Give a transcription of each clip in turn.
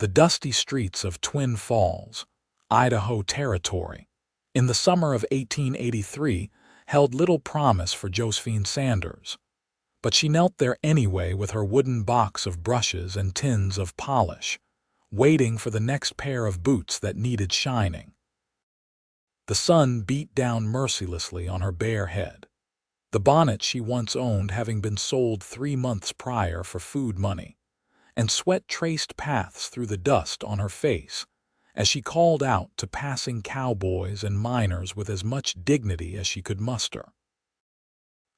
The dusty streets of Twin Falls, Idaho Territory, in the summer of 1883 held little promise for Josephine Sanders, but she knelt there anyway with her wooden box of brushes and tins of polish, waiting for the next pair of boots that needed shining. The sun beat down mercilessly on her bare head, the bonnet she once owned having been sold 3 months prior for food money, and sweat traced paths through the dust on her face as she called out to passing cowboys and miners with as much dignity as she could muster.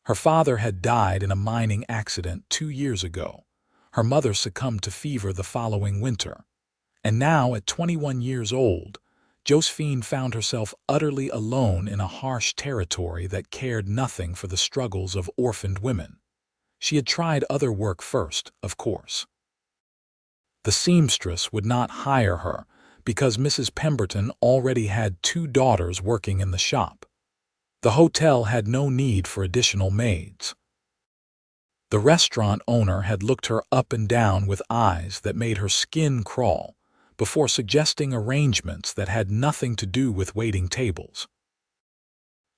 Her father had died in a mining accident 2 years ago. Her mother succumbed to fever the following winter. And now, at 21 years old, Josephine found herself utterly alone in a harsh territory that cared nothing for the struggles of orphaned women. She had tried other work first, of course. The seamstress would not hire her because Mrs. Pemberton already had 2 daughters working in the shop. The hotel had no need for additional maids. The restaurant owner had looked her up and down with eyes that made her skin crawl before suggesting arrangements that had nothing to do with waiting tables.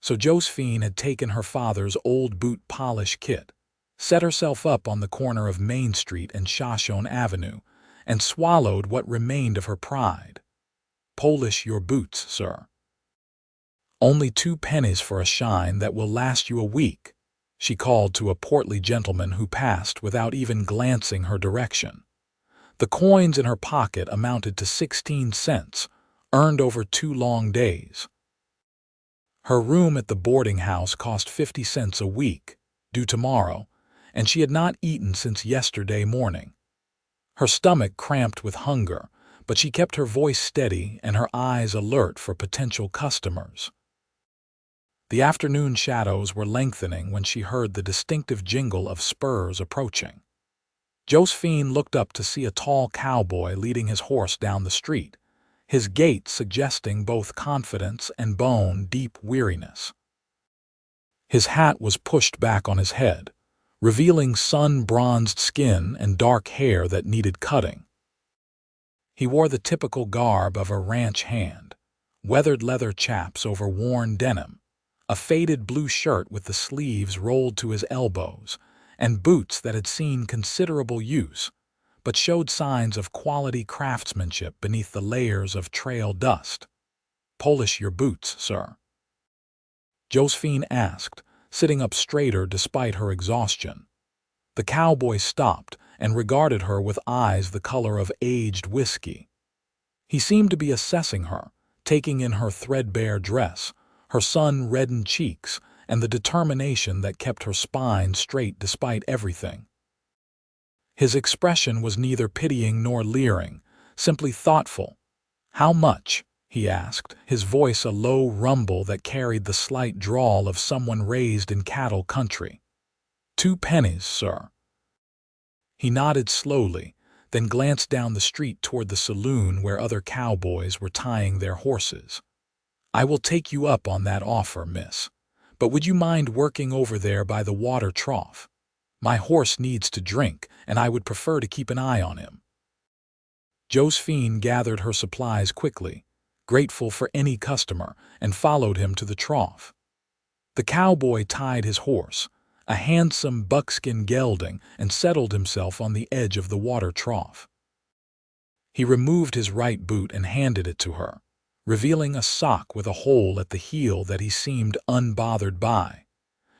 So Josephine had taken her father's old boot polish kit, set herself up on the corner of Main Street and Shoshone Avenue, and swallowed what remained of her pride. "Polish your boots, sir. Only 2 pennies for a shine that will last you a week," she called to a portly gentleman who passed without even glancing her direction. The coins in her pocket amounted to 16 cents, earned over 2 long days. Her room at the boarding house cost 50 cents a week, due tomorrow, and she had not eaten since yesterday morning. Her stomach cramped with hunger, but she kept her voice steady and her eyes alert for potential customers. The afternoon shadows were lengthening when she heard the distinctive jingle of spurs approaching. Josephine looked up to see a tall cowboy leading his horse down the street, his gait suggesting both confidence and bone-deep weariness. His hat was pushed back on his head, revealing sun-bronzed skin and dark hair that needed cutting. He wore the typical garb of a ranch hand, weathered leather chaps over worn denim, a faded blue shirt with the sleeves rolled to his elbows, and boots that had seen considerable use, but showed signs of quality craftsmanship beneath the layers of trail dust. "Polish your boots, sir?" Josephine asked, sitting up straighter despite her exhaustion. The cowboy stopped and regarded her with eyes the color of aged whiskey. He seemed to be assessing her, taking in her threadbare dress, her sun-reddened cheeks, and the determination that kept her spine straight despite everything. His expression was neither pitying nor leering, simply thoughtful. "How much?" he asked, his voice a low rumble that carried the slight drawl of someone raised in cattle country. "2 pennies, sir." He nodded slowly, then glanced down the street toward the saloon where other cowboys were tying their horses. "I will take you up on that offer, miss. But would you mind working over there by the water trough? My horse needs to drink, and I would prefer to keep an eye on him." Josephine gathered her supplies quickly, grateful for any customer, and followed him to the trough. The cowboy tied his horse, a handsome buckskin gelding, and settled himself on the edge of the water trough. He removed his right boot and handed it to her, revealing a sock with a hole at the heel that he seemed unbothered by.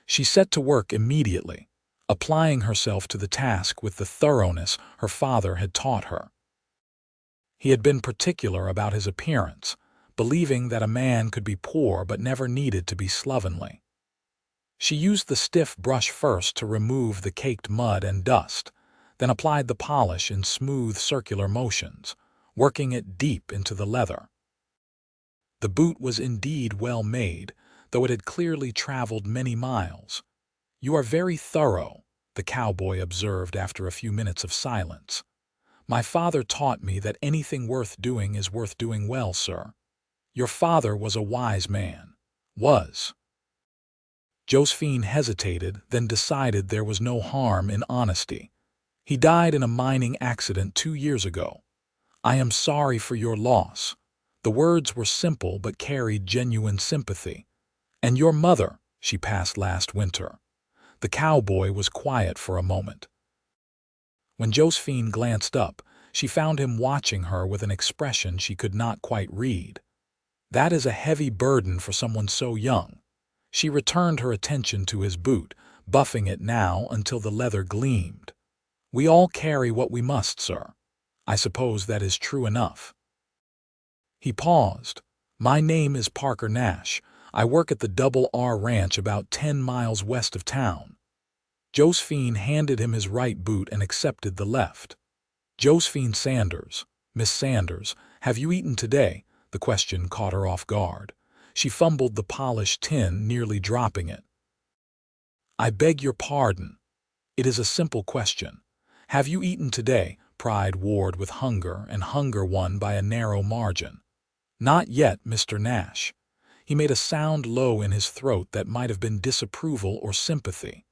She set to work immediately, applying herself to the task with the thoroughness her father had taught her. He had been particular about his appearance, believing that a man could be poor but never needed to be slovenly. She used the stiff brush first to remove the caked mud and dust, then applied the polish in smooth circular motions, working it deep into the leather. The boot was indeed well made, though it had clearly traveled many miles. "You are very thorough," the cowboy observed after a few minutes of silence. "My father taught me that anything worth doing is worth doing well, sir. Your father was a wise man." "Was." Josephine hesitated, then decided there was no harm in honesty. "He died in a mining accident 2 years ago. I am sorry for your loss." The words were simple but carried genuine sympathy. "And your mother," she passed last winter. The cowboy was quiet for a moment. When Josephine glanced up, she found him watching her with an expression she could not quite read. That is a heavy burden for someone so young. She returned her attention to his boot, buffing it now until the leather gleamed. "We all carry what we must, sir. I suppose that is true enough." He paused. "My name is Parker Nash. I work at the Double R Ranch about 10 miles west of town." Josephine handed him his right boot and accepted the left. "Josephine Sanders, Miss Sanders, have you eaten today?" The question caught her off guard. She fumbled the polished tin, nearly dropping it. "I beg your pardon. It is a simple question. Have you eaten today?" Pride warred with hunger, and hunger won by a narrow margin. "Not yet, Mr. Nash." He made a sound low in his throat that might have been disapproval or sympathy.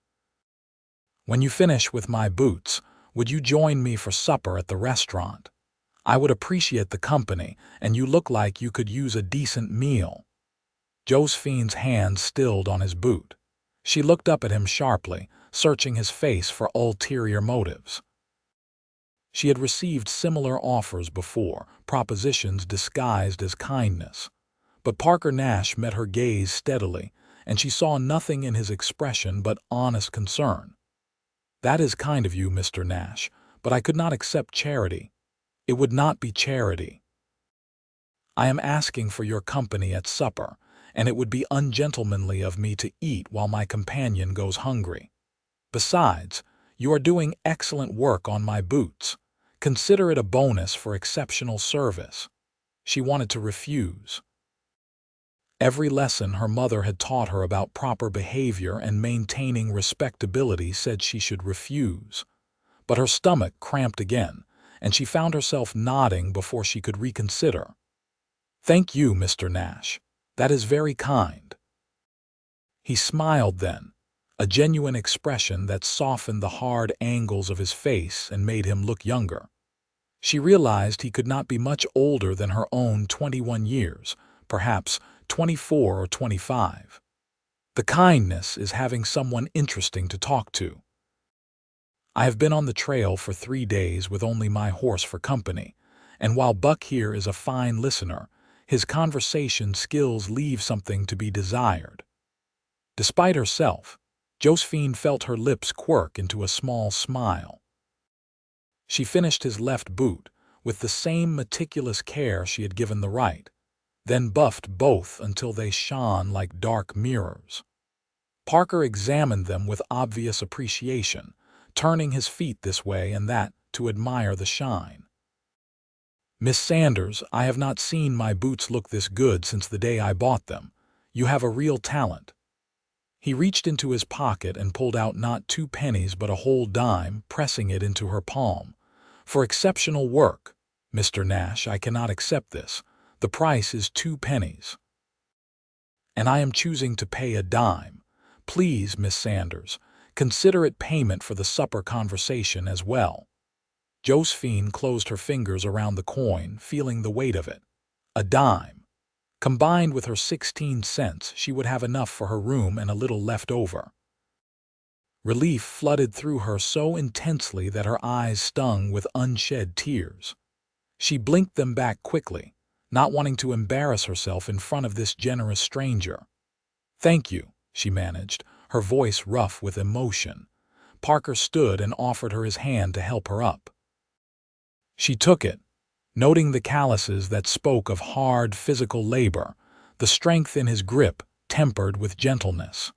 "When you finish with my boots, would you join me for supper at the restaurant? I would appreciate the company, and you look like you could use a decent meal." Josephine's hand stilled on his boot. She looked up at him sharply, searching his face for ulterior motives. She had received similar offers before, propositions disguised as kindness. But Parker Nash met her gaze steadily, and she saw nothing in his expression but honest concern. "That is kind of you, Mr. Nash, but I could not accept charity. It would not be charity. I am asking for your company at supper, and it would be ungentlemanly of me to eat while my companion goes hungry. Besides, you are doing excellent work on my boots. Consider it a bonus for exceptional service." She wanted to refuse. Every lesson her mother had taught her about proper behavior and maintaining respectability said she should refuse. But her stomach cramped again, and she found herself nodding before she could reconsider. "Thank you, Mr. Nash. That is very kind." He smiled then, a genuine expression that softened the hard angles of his face and made him look younger. She realized he could not be much older than her own 21 years, perhaps 24 or 25. The kindness is having someone interesting to talk to. "I have been on the trail for 3 days with only my horse for company, and while Buck here is a fine listener, his conversation skills leave something to be desired." Despite herself, Josephine felt her lips quirk into a small smile. She finished his left boot with the same meticulous care she had given the right, then buffed both until they shone like dark mirrors. Parker examined them with obvious appreciation, turning his feet this way and that to admire the shine. "Miss Sanders, I have not seen my boots look this good since the day I bought them. You have a real talent." He reached into his pocket and pulled out not 2 pennies but a whole dime, pressing it into her palm. "For exceptional work, Mr. Nash, I cannot accept this. The price is 2 pennies. And I am choosing to pay a dime. Please, Miss Sanders, consider it payment for the supper conversation as well." Josephine closed her fingers around the coin, feeling the weight of it. A dime. Combined with her 16 cents, she would have enough for her room and a little left over. Relief flooded through her so intensely that her eyes stung with unshed tears. She blinked them back quickly, not wanting to embarrass herself in front of this generous stranger. "Thank you," she managed, her voice rough with emotion. Parker stood and offered her his hand to help her up. She took it, noting the calluses that spoke of hard physical labor, the strength in his grip tempered with gentleness.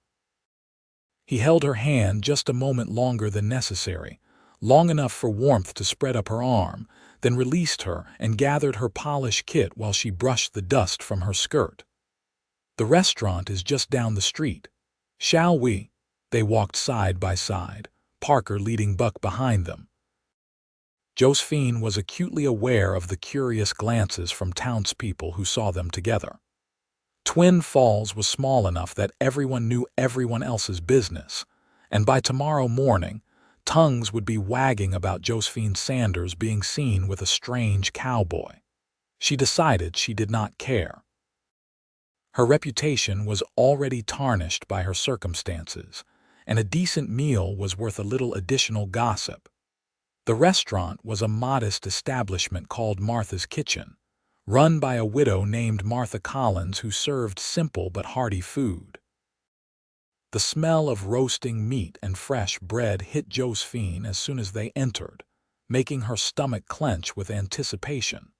He held her hand just a moment longer than necessary, long enough for warmth to spread up her arm, then released her and gathered her polished kit while she brushed the dust from her skirt. "The restaurant is just down the street. Shall we?" They walked side by side, Parker leading Buck behind them. Josephine was acutely aware of the curious glances from townspeople who saw them together. Twin Falls was small enough that everyone knew everyone else's business, and by tomorrow morning, Tongues would be wagging about Josephine Sanders being seen with a strange cowboy. She decided she did not care. Her reputation was already tarnished by her circumstances, and a decent meal was worth a little additional gossip. The restaurant was a modest establishment called Martha's Kitchen, run by a widow named Martha Collins who served simple but hearty food. The smell of roasting meat and fresh bread hit Josephine as soon as they entered, making her stomach clench with anticipation.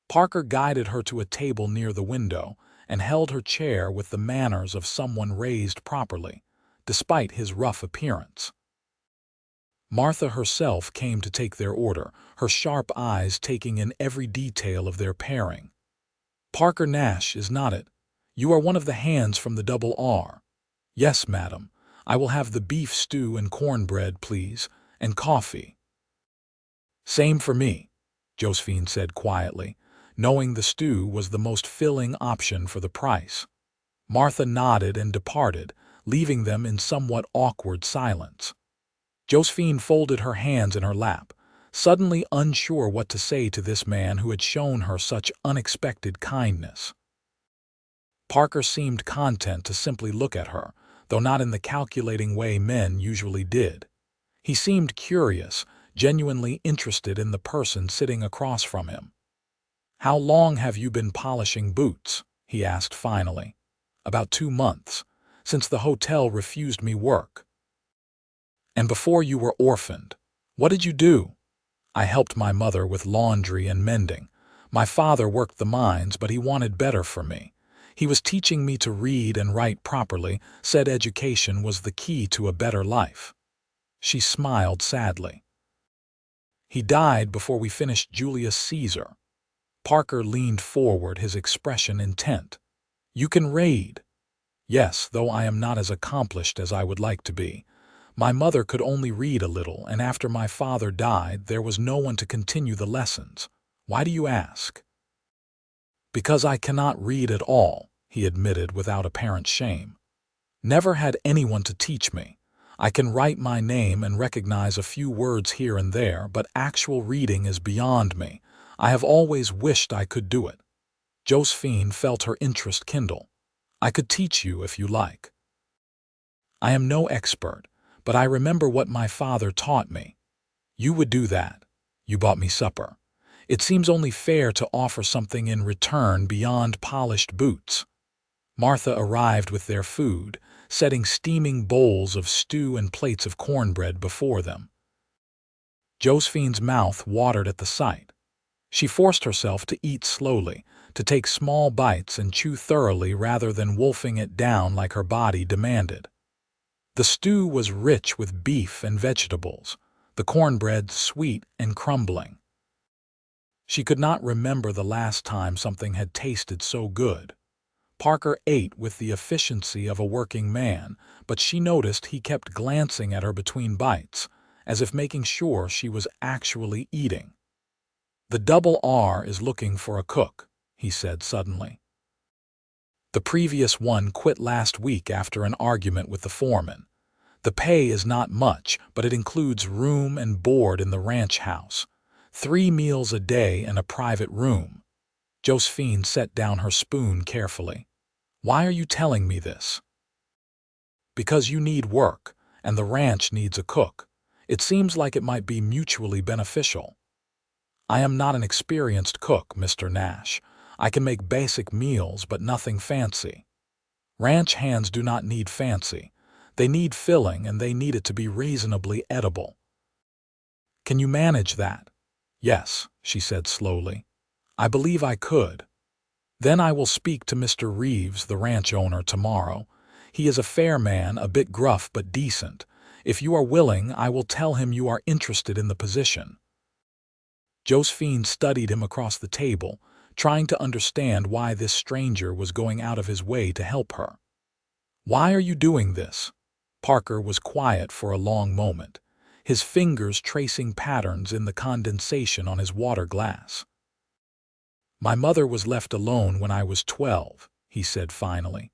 Parker guided her to a table near the window and held her chair with the manners of someone raised properly, despite his rough appearance. Martha herself came to take their order, her sharp eyes taking in every detail of their pairing. "Parker Nash, is not it? You are one of the hands from the Double R." "Yes, madam. I will have the beef stew and cornbread, please, and coffee." "Same for me," Josephine said quietly, knowing the stew was the most filling option for the price. Martha nodded and departed, leaving them in somewhat awkward silence. Josephine folded her hands in her lap, suddenly unsure what to say to this man who had shown her such unexpected kindness. Parker seemed content to simply look at her, though not in the calculating way men usually did. He seemed curious, genuinely interested in the person sitting across from him. "How long have you been polishing boots?" he asked finally. "About 2 months, since the hotel refused me work." "And before you were orphaned, what did you do?" "I helped my mother with laundry and mending. My father worked the mines, but he wanted better for me. He was teaching me to read and write properly, said education was the key to a better life." She smiled sadly. "He died before we finished Julius Caesar." Parker leaned forward, his expression intent. "You can read?" "Yes, though I am not as accomplished as I would like to be. My mother could only read a little, and after my father died, there was no one to continue the lessons. Why do you ask?" "Because I cannot read at all," he admitted without apparent shame. "Never had anyone to teach me. I can write my name and recognize a few words here and there, but actual reading is beyond me. I have always wished I could do it." Josephine felt her interest kindle. "I could teach you if you like." "I am no expert, but I remember what my father taught me." "You would do that. You bought me supper. It seems only fair to offer something in return beyond polished boots." Martha arrived with their food, setting steaming bowls of stew and plates of cornbread before them. Josephine's mouth watered at the sight. She forced herself to eat slowly, to take small bites and chew thoroughly rather than wolfing it down like her body demanded. The stew was rich with beef and vegetables, the cornbread sweet and crumbling. She could not remember the last time something had tasted so good. Parker ate with the efficiency of a working man, but she noticed he kept glancing at her between bites, as if making sure she was actually eating. "The Double R is looking for a cook," he said suddenly. "The previous one quit last week after an argument with the foreman. The pay is not much, but it includes room and board in the ranch house, 3 meals a day and a private room." Josephine set down her spoon carefully. "Why are you telling me this?" "Because you need work, and the ranch needs a cook. It seems like it might be mutually beneficial." "I am not an experienced cook, Mr. Nash. I can make basic meals, but nothing fancy." "Ranch hands do not need fancy. They need filling, and they need it to be reasonably edible." "Can you manage that?" "Yes," she said slowly. "I believe I could." "Then I will speak to Mr. Reeves, the ranch owner, tomorrow. He is a fair man, a bit gruff but decent. If you are willing, I will tell him you are interested in the position." Josephine studied him across the table, trying to understand why this stranger was going out of his way to help her. "Why are you doing this?" Parker was quiet for a long moment, his fingers tracing patterns in the condensation on his water glass. "My mother was left alone when I was 12, he said finally.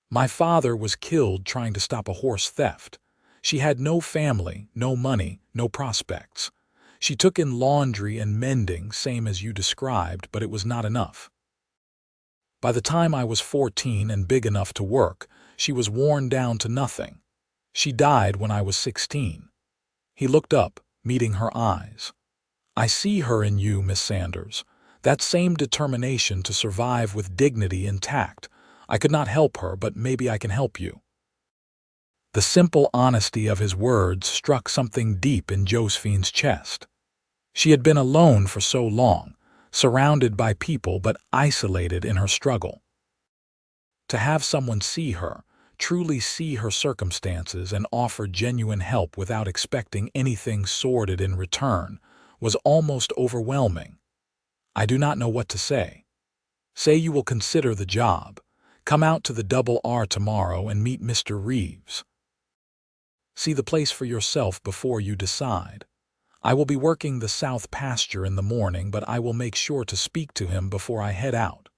"My father was killed trying to stop a horse theft. She had no family, no money, no prospects. She took in laundry and mending, same as you described, but it was not enough. By the time I was 14 and big enough to work, she was worn down to nothing. She died when I was 16. He looked up, meeting her eyes. I see her in you, Miss Sanders. That same determination to survive with dignity intact. I could not help her, but maybe I can help you. The simple honesty of his words struck something deep in Josephine's chest. She had been alone for so long, surrounded by people but isolated in her struggle. To have someone see her, truly see her circumstances and offer genuine help without expecting anything sordid in return, was almost overwhelming. I do not know what to say. Say you will consider the job. Come out to the Double R tomorrow and meet Mr. Reeves. See the place for yourself before you decide. I will be working the south pasture in the morning, but I will make sure to speak to him before I head out.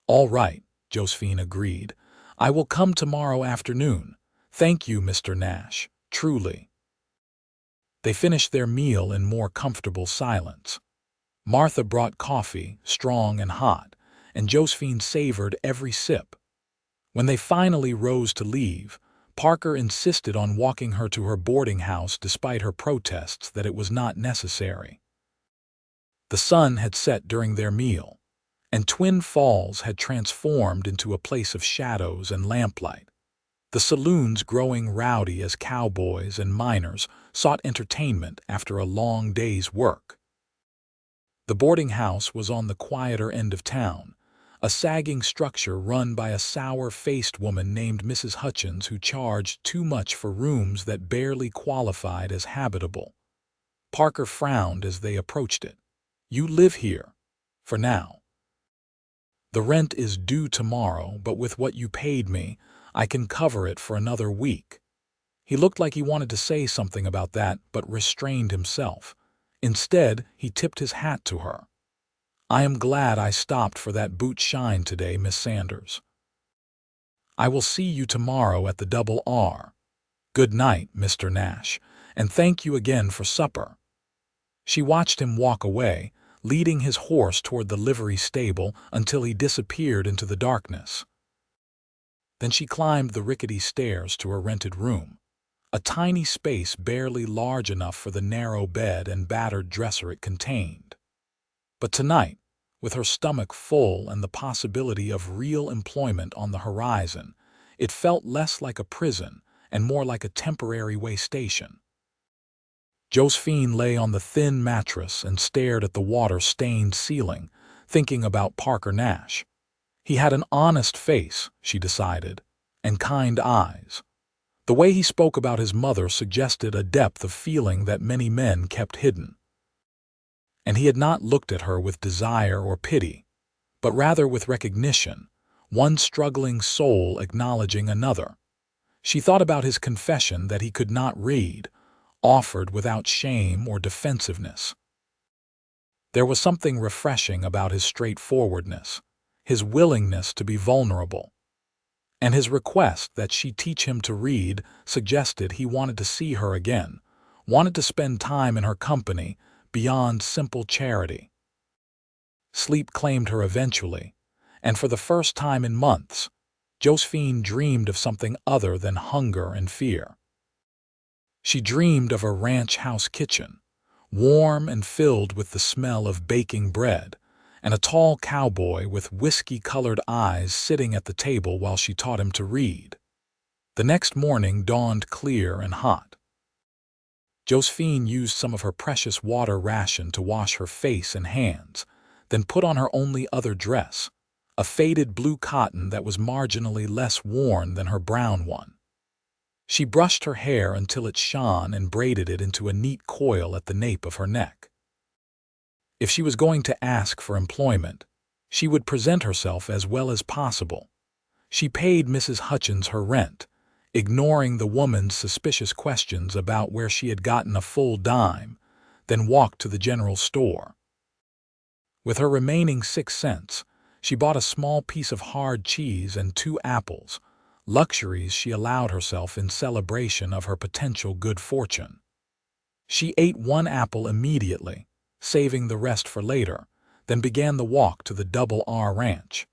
All right, Josephine agreed. I will come tomorrow afternoon. Thank you, Mr. Nash, truly. They finished their meal in more comfortable silence. Martha brought coffee, strong and hot, and Josephine savored every sip. When they finally rose to leave, Parker insisted on walking her to her boarding house despite her protests that it was not necessary. The sun had set during their meal, and Twin Falls had transformed into a place of shadows and lamplight, the saloons growing rowdy as cowboys and miners sought entertainment after a long day's work. The boarding house was on the quieter end of town, a sagging structure run by a sour-faced woman named Mrs. Hutchins who charged too much for rooms that barely qualified as habitable. Parker frowned as they approached it. You live here, for now. The rent is due tomorrow, but with what you paid me, I can cover it for another week. He looked like he wanted to say something about that, but restrained himself. Instead, he tipped his hat to her. I am glad I stopped for that boot shine today, Miss Sanders. I will see you tomorrow at the Double R. Good night, Mr. Nash, and thank you again for supper. She watched him walk away, leading his horse toward the livery stable until he disappeared into the darkness. Then she climbed the rickety stairs to her rented room, a tiny space barely large enough for the narrow bed and battered dresser it contained. But tonight, with her stomach full and the possibility of real employment on the horizon, it felt less like a prison and more like a temporary way station. Josephine lay on the thin mattress and stared at the water-stained ceiling, thinking about Parker Nash. He had an honest face, she decided, and kind eyes. The way he spoke about his mother suggested a depth of feeling that many men kept hidden. And he had not looked at her with desire or pity, but rather with recognition, one struggling soul acknowledging another. She thought about his confession that he could not read, offered without shame or defensiveness. There was something refreshing about his straightforwardness, his willingness to be vulnerable. And his request that she teach him to read suggested he wanted to see her again, wanted to spend time in her company, beyond simple charity. Sleep claimed her eventually, and for the first time in months, Josephine dreamed of something other than hunger and fear. She dreamed of a ranch house kitchen, warm and filled with the smell of baking bread, and a tall cowboy with whiskey-colored eyes sitting at the table while she taught him to read. The next morning dawned clear and hot. Josephine used some of her precious water ration to wash her face and hands, then put on her only other dress, a faded blue cotton that was marginally less worn than her brown one. She brushed her hair until it shone and braided it into a neat coil at the nape of her neck. If she was going to ask for employment, she would present herself as well as possible. She paid Mrs. Hutchins her rent, ignoring the woman's suspicious questions about where she had gotten a full dime, then walked to the general store. With her remaining 6 cents, she bought a small piece of hard cheese and 2 apples, luxuries she allowed herself in celebration of her potential good fortune. She ate one apple immediately, saving the rest for later, then began the walk to the Double R Ranch.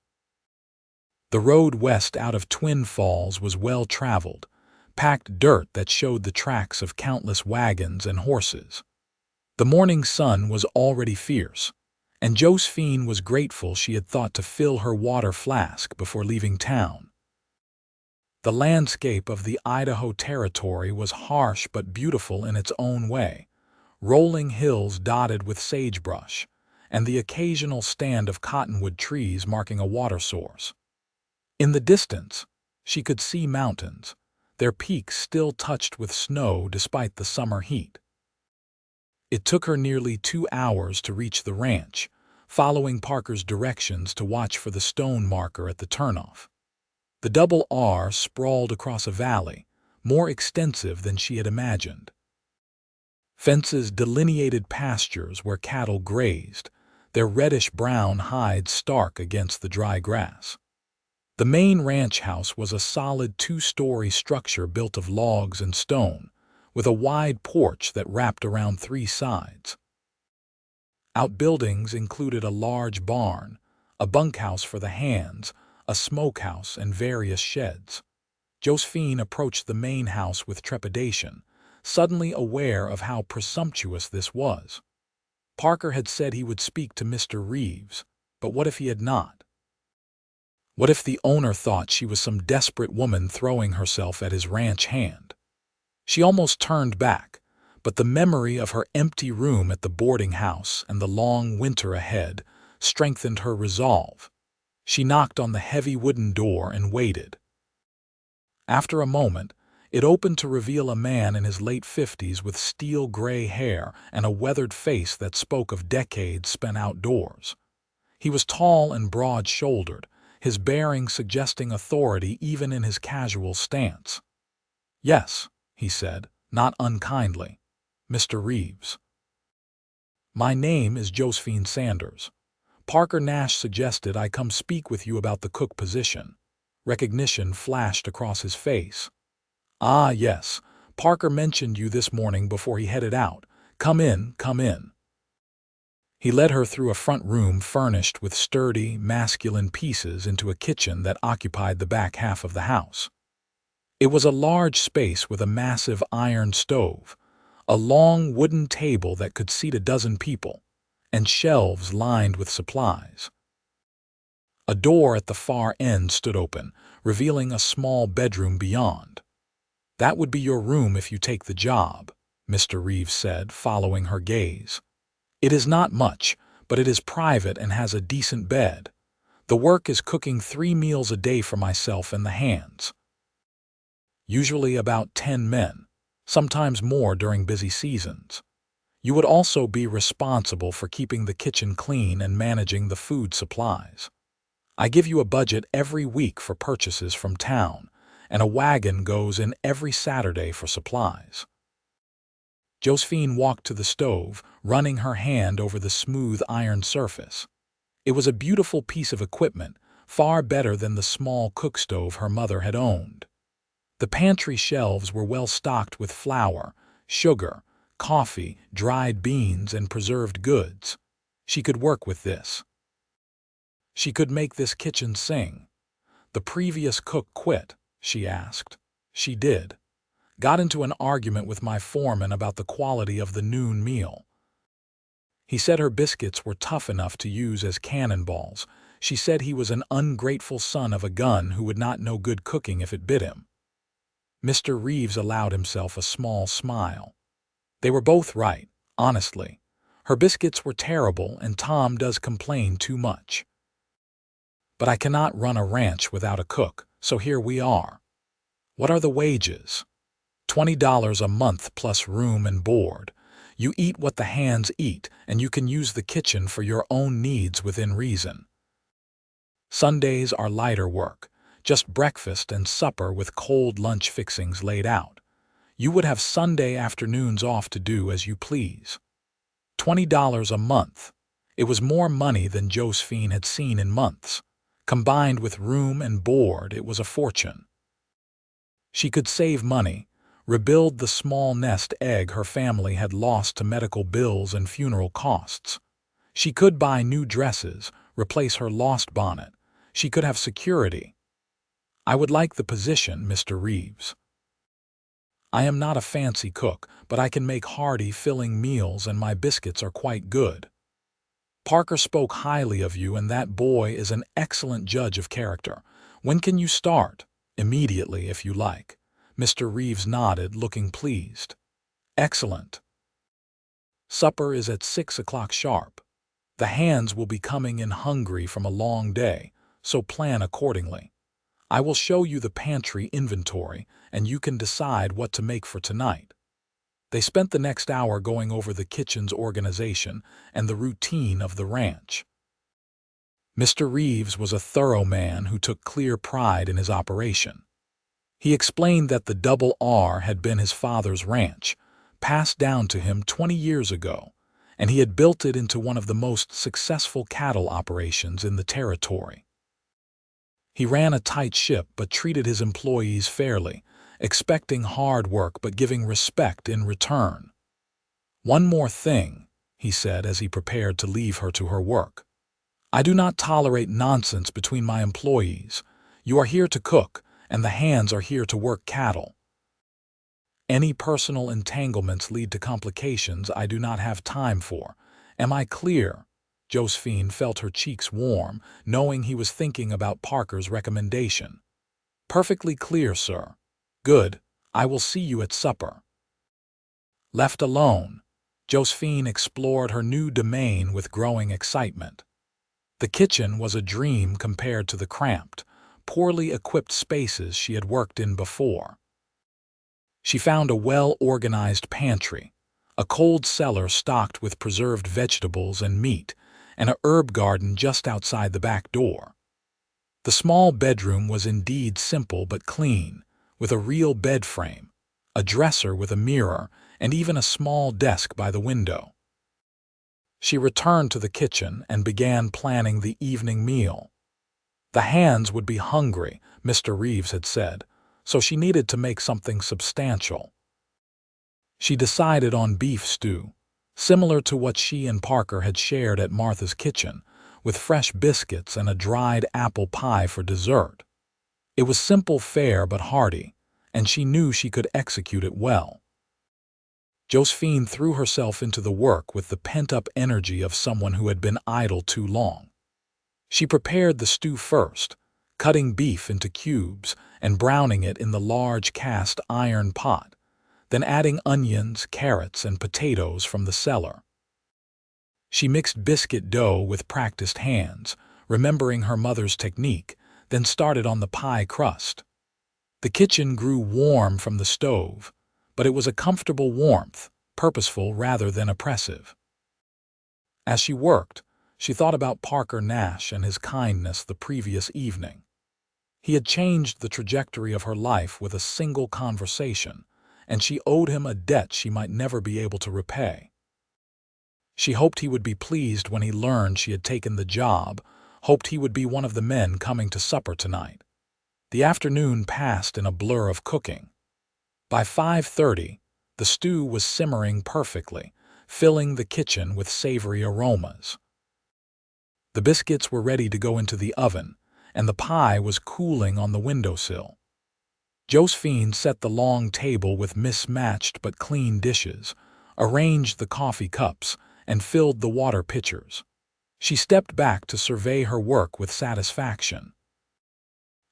The road west out of Twin Falls was well-traveled, packed dirt that showed the tracks of countless wagons and horses. The morning sun was already fierce, and Josephine was grateful she had thought to fill her water flask before leaving town. The landscape of the Idaho Territory was harsh but beautiful in its own way, rolling hills dotted with sagebrush, and the occasional stand of cottonwood trees marking a water source. In the distance, she could see mountains, their peaks still touched with snow despite the summer heat. It took her nearly 2 hours to reach the ranch, following Parker's directions to watch for the stone marker at the turnoff. The Double R sprawled across a valley, more extensive than she had imagined. Fences delineated pastures where cattle grazed, their reddish-brown hides stark against the dry grass. The main ranch house was a solid 2-story structure built of logs and stone, with a wide porch that wrapped around 3 sides. Outbuildings included a large barn, a bunkhouse for the hands, a smokehouse, and various sheds. Josephine approached the main house with trepidation, suddenly aware of how presumptuous this was. Parker had said he would speak to Mr. Reeves, but what if he had not? What if the owner thought she was some desperate woman throwing herself at his ranch hand? She almost turned back, but the memory of her empty room at the boarding house and the long winter ahead strengthened her resolve. She knocked on the heavy wooden door and waited. After a moment, it opened to reveal a man in his late 50s with steel-gray hair and a weathered face that spoke of decades spent outdoors. He was tall and broad-shouldered, his bearing suggesting authority even in his casual stance. "Yes," he said, not unkindly. "Mr. Reeves." "My name is Josephine Sanders. Parker Nash suggested I come speak with you about the cook position." Recognition flashed across his face. "Ah, yes. Parker mentioned you this morning before he headed out. Come in, come in." He led her through a front room furnished with sturdy, masculine pieces into a kitchen that occupied the back half of the house. It was a large space with a massive iron stove, a long wooden table that could seat a dozen people, and shelves lined with supplies. A door at the far end stood open, revealing a small bedroom beyond. "That would be your room if you take the job," Mr. Reeves said, following her gaze. "It is not much, but it is private and has a decent bed. The work is cooking 3 meals a day for myself and the hands. Usually about 10 men, sometimes more during busy seasons. You would also be responsible for keeping the kitchen clean and managing the food supplies. I give you a budget every week for purchases from town, and a wagon goes in every Saturday for supplies." Josephine walked to the stove, running her hand over the smooth iron surface. It was a beautiful piece of equipment, far better than the small cook stove her mother had owned. The pantry shelves were well stocked with flour, sugar, coffee, dried beans, and preserved goods. She could work with this. She could make this kitchen sing. "The previous cook quit," she asked. "She did. Got into an argument with my foreman about the quality of the noon meal. He said her biscuits were tough enough to use as cannonballs. She said he was an ungrateful son of a gun who would not know good cooking if it bit him." Mr. Reeves allowed himself a small smile. They were both right, honestly. Her biscuits were terrible, and Tom does complain too much. "But I cannot run a ranch without a cook, so here we are." "What are the wages?" $20 a month plus room and board. You eat what the hands eat, and you can use the kitchen for your own needs within reason. Sundays are lighter work, just breakfast and supper with cold lunch fixings laid out. You would have Sunday afternoons off to do as you please. $20 a month. It was more money than Josephine had seen in months. Combined with room and board, it was a fortune. She could save money, rebuild the small nest egg her family had lost to medical bills and funeral costs. She could buy new dresses, replace her lost bonnet. She could have security. I would like the position, Mr. Reeves. I am not a fancy cook, but I can make hearty, filling meals, and my biscuits are quite good. Parker spoke highly of you, and that boy is an excellent judge of character. When can you start? Immediately, if you like. Mr. Reeves nodded, looking pleased. Excellent. Supper is at 6 o'clock sharp. The hands will be coming in hungry from a long day, so plan accordingly. I will show you the pantry inventory, and you can decide what to make for tonight. They spent the next hour going over the kitchen's organization and the routine of the ranch. Mr. Reeves was a thorough man who took clear pride in his operation. He explained that the Double R had been his father's ranch, passed down to him 20 years ago, and he had built it into one of the most successful cattle operations in the territory. He ran a tight ship but treated his employees fairly, expecting hard work but giving respect in return. One more thing, he said as he prepared to leave her to her work. I do not tolerate nonsense between my employees. You are here to cook, and the hands are here to work cattle. Any personal entanglements lead to complications I do not have time for. Am I clear? Josephine felt her cheeks warm, knowing he was thinking about Parker's recommendation. Perfectly clear, sir. Good. I will see you at supper. Left alone, Josephine explored her new domain with growing excitement. The kitchen was a dream compared to the cramped, poorly equipped spaces she had worked in before. She found a well-organized pantry, a cold cellar stocked with preserved vegetables and meat, and a herb garden just outside the back door. The small bedroom was indeed simple but clean, with a real bed frame, a dresser with a mirror, and even a small desk by the window. She returned to the kitchen and began planning the evening meal. The hands would be hungry, Mr. Reeves had said, so she needed to make something substantial. She decided on beef stew, similar to what she and Parker had shared at Martha's kitchen, with fresh biscuits and a dried apple pie for dessert. It was simple fare but hearty, and she knew she could execute it well. Josephine threw herself into the work with the pent-up energy of someone who had been idle too long. She prepared the stew first, cutting beef into cubes and browning it in the large cast iron pot, then adding onions, carrots, and potatoes from the cellar. She mixed biscuit dough with practiced hands, remembering her mother's technique, then started on the pie crust. The kitchen grew warm from the stove, but it was a comfortable warmth, purposeful rather than oppressive. As she worked, she thought about Parker Nash and his kindness the previous evening. He had changed the trajectory of her life with a single conversation, and she owed him a debt she might never be able to repay. She hoped he would be pleased when he learned she had taken the job, hoped he would be one of the men coming to supper tonight. The afternoon passed in a blur of cooking. By 5:30, the stew was simmering perfectly, filling the kitchen with savory aromas. The biscuits were ready to go into the oven, and the pie was cooling on the windowsill. Josephine set the long table with mismatched but clean dishes, arranged the coffee cups, and filled the water pitchers. She stepped back to survey her work with satisfaction.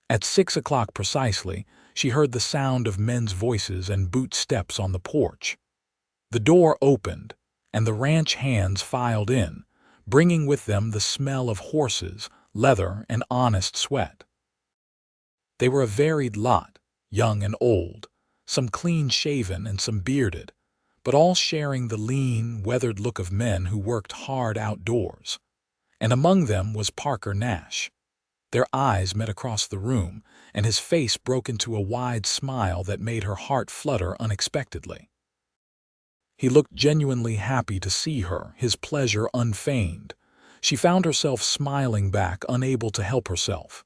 At 6 o'clock precisely, she heard the sound of men's voices and boot steps on the porch. The door opened, and the ranch hands filed in, bringing with them the smell of horses, leather, and honest sweat. They were a varied lot, young and old, some clean-shaven and some bearded, but all sharing the lean, weathered look of men who worked hard outdoors. And among them was Parker Nash. Their eyes met across the room, and his face broke into a wide smile that made her heart flutter unexpectedly. He looked genuinely happy to see her, his pleasure unfeigned. She found herself smiling back, unable to help herself.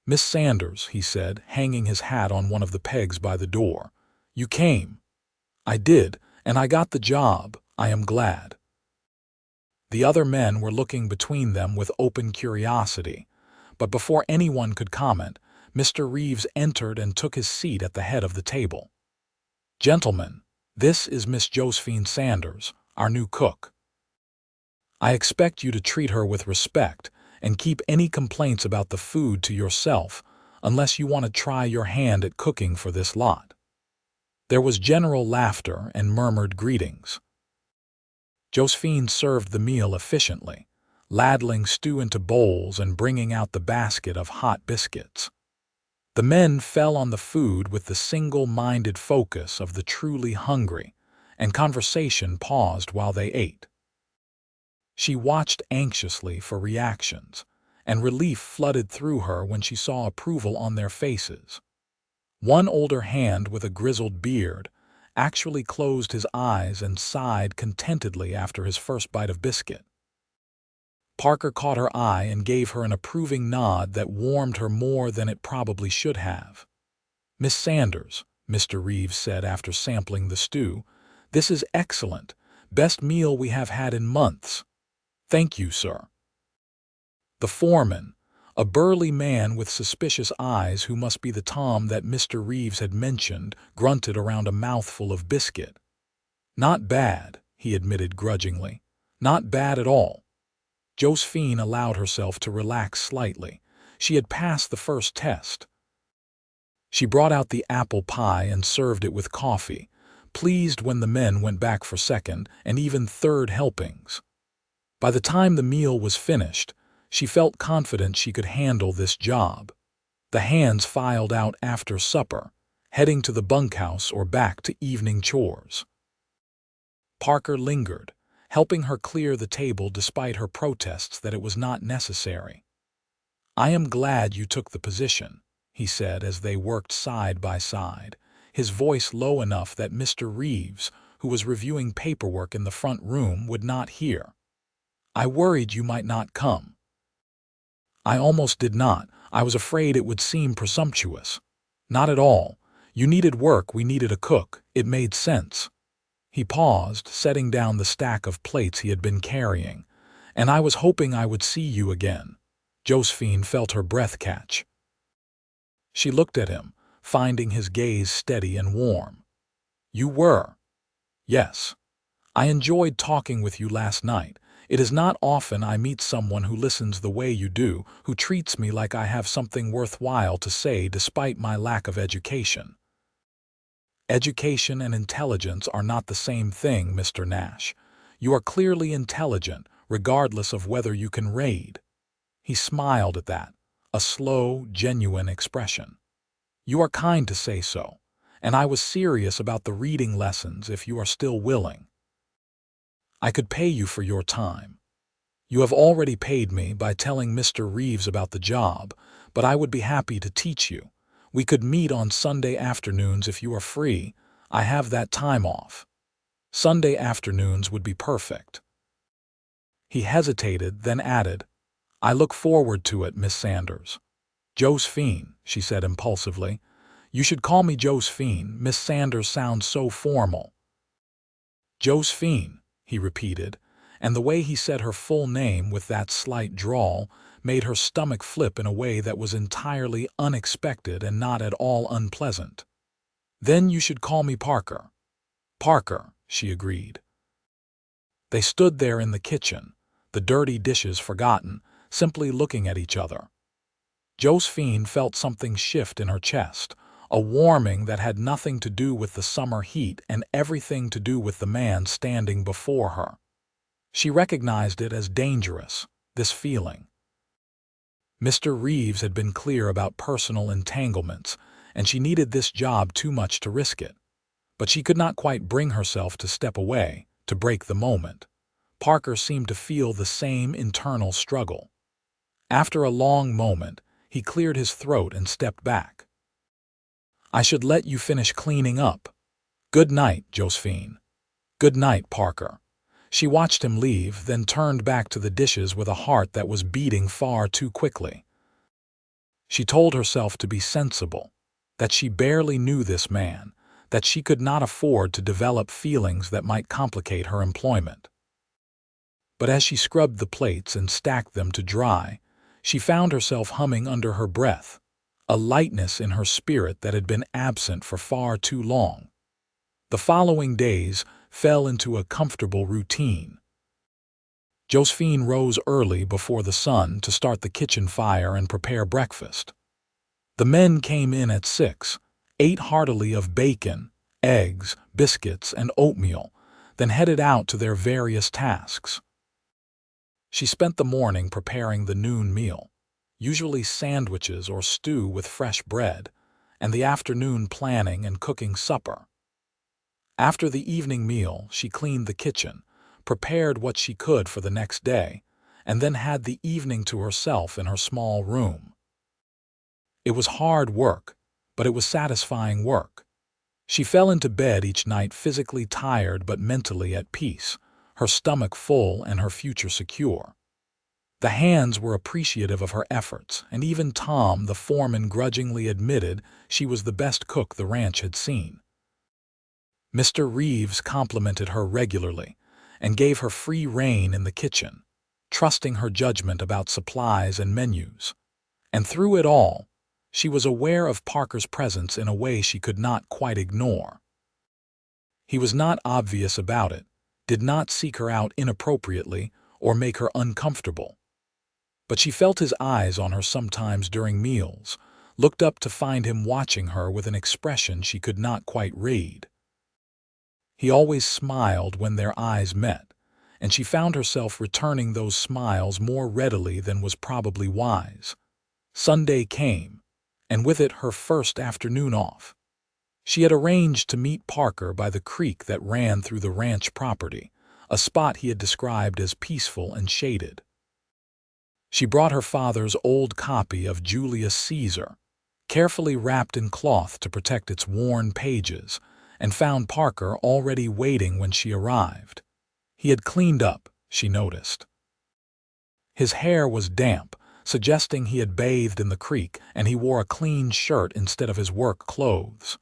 "Miss Sanders," he said, hanging his hat on one of the pegs by the door. "You came." "I did, and I got the job. I am glad." The other men were looking between them with open curiosity, but before anyone could comment, Mr. Reeves entered and took his seat at the head of the table. "Gentlemen, this is Miss Josephine Sanders, our new cook. I expect you to treat her with respect and keep any complaints about the food to yourself unless you want to try your hand at cooking for this lot." There was general laughter and murmured greetings. Josephine served the meal efficiently, ladling stew into bowls and bringing out the basket of hot biscuits. The men fell on the food with the single-minded focus of the truly hungry, and conversation paused while they ate. She watched anxiously for reactions, and relief flooded through her when she saw approval on their faces. One older hand with a grizzled beard actually closed his eyes and sighed contentedly after his first bite of biscuit. Parker caught her eye and gave her an approving nod that warmed her more than it probably should have. "Miss Sanders," Mr. Reeves said after sampling the stew, "this is excellent. Best meal we have had in months." "Thank you, sir." The foreman, a burly man with suspicious eyes who must be the Tom that Mr. Reeves had mentioned, grunted around a mouthful of biscuit. "Not bad," he admitted grudgingly. "Not bad at all." Josephine allowed herself to relax slightly. She had passed the first test. She brought out the apple pie and served it with coffee, pleased when the men went back for second and even third helpings. By the time the meal was finished, she felt confident she could handle this job. The hands filed out after supper, heading to the bunkhouse or back to evening chores. Parker lingered, helping her clear the table despite her protests that it was not necessary. "I am glad you took the position," he said as they worked side by side, his voice low enough that Mr. Reeves, who was reviewing paperwork in the front room, would not hear. "I worried you might not come." "I almost did not. I was afraid it would seem presumptuous." "Not at all. You needed work, we needed a cook. It made sense." He paused, setting down the stack of plates he had been carrying. "And I was hoping I would see you again." Josephine felt her breath catch. She looked at him, finding his gaze steady and warm. "You were?" "Yes. I enjoyed talking with you last night. It is not often I meet someone who listens the way you do, who treats me like I have something worthwhile to say despite my lack of education." "Education and intelligence are not the same thing, Mr. Nash. You are clearly intelligent, regardless of whether you can read." He smiled at that, a slow, genuine expression. "You are kind to say so, and I was serious about the reading lessons if you are still willing. I could pay you for your time. You have already paid me by telling Mr. Reeves about the job, but I would be happy to teach you. We could meet on Sunday afternoons if you are free. I have that time off." "Sunday afternoons would be perfect." He hesitated, then added, "I look forward to it, Miss Sanders." "Josephine," she said impulsively. "You should call me Josephine. Miss Sanders sounds so formal." "Josephine," he repeated, and the way he said her full name with that slight drawl made her stomach flip in a way that was entirely unexpected and not at all unpleasant. "Then you should call me Parker." "Parker," she agreed. They stood there in the kitchen, the dirty dishes forgotten, simply looking at each other. Josephine felt something shift in her chest, a warming that had nothing to do with the summer heat and everything to do with the man standing before her. She recognized it as dangerous, this feeling. Mr. Reeves had been clear about personal entanglements, and she needed this job too much to risk it. But she could not quite bring herself to step away, to break the moment. Parker seemed to feel the same internal struggle. After a long moment, he cleared his throat and stepped back. "I should let you finish cleaning up. Good night, Josephine." "Good night, Parker." She watched him leave, then turned back to the dishes with a heart that was beating far too quickly. She told herself to be sensible, that she barely knew this man, that she could not afford to develop feelings that might complicate her employment. But as she scrubbed the plates and stacked them to dry, she found herself humming under her breath, a lightness in her spirit that had been absent for far too long. The following days fell into a comfortable routine. Josephine rose early before the sun to start the kitchen fire and prepare breakfast. The men came in at 6, ate heartily of bacon, eggs, biscuits, and oatmeal, then headed out to their various tasks. She spent the morning preparing the noon meal, usually sandwiches or stew with fresh bread, and the afternoon planning and cooking supper. After the evening meal, she cleaned the kitchen, prepared what she could for the next day, and then had the evening to herself in her small room. It was hard work, but it was satisfying work. She fell into bed each night physically tired but mentally at peace, her stomach full and her future secure. The hands were appreciative of her efforts, and even Tom, the foreman, grudgingly admitted she was the best cook the ranch had seen. Mr. Reeves complimented her regularly and gave her free rein in the kitchen, trusting her judgment about supplies and menus. And through it all, she was aware of Parker's presence in a way she could not quite ignore. He was not obvious about it, did not seek her out inappropriately or make her uncomfortable. But she felt his eyes on her sometimes during meals, looked up to find him watching her with an expression she could not quite read. He always smiled when their eyes met, and she found herself returning those smiles more readily than was probably wise. Sunday came, and with it her first afternoon off. She had arranged to meet Parker by the creek that ran through the ranch property, a spot he had described as peaceful and shaded. She brought her father's old copy of Julius Caesar, carefully wrapped in cloth to protect its worn pages, and found Parker already waiting when she arrived. He had cleaned up, she noticed. His hair was damp, suggesting he had bathed in the creek, and he wore a clean shirt instead of his work clothes.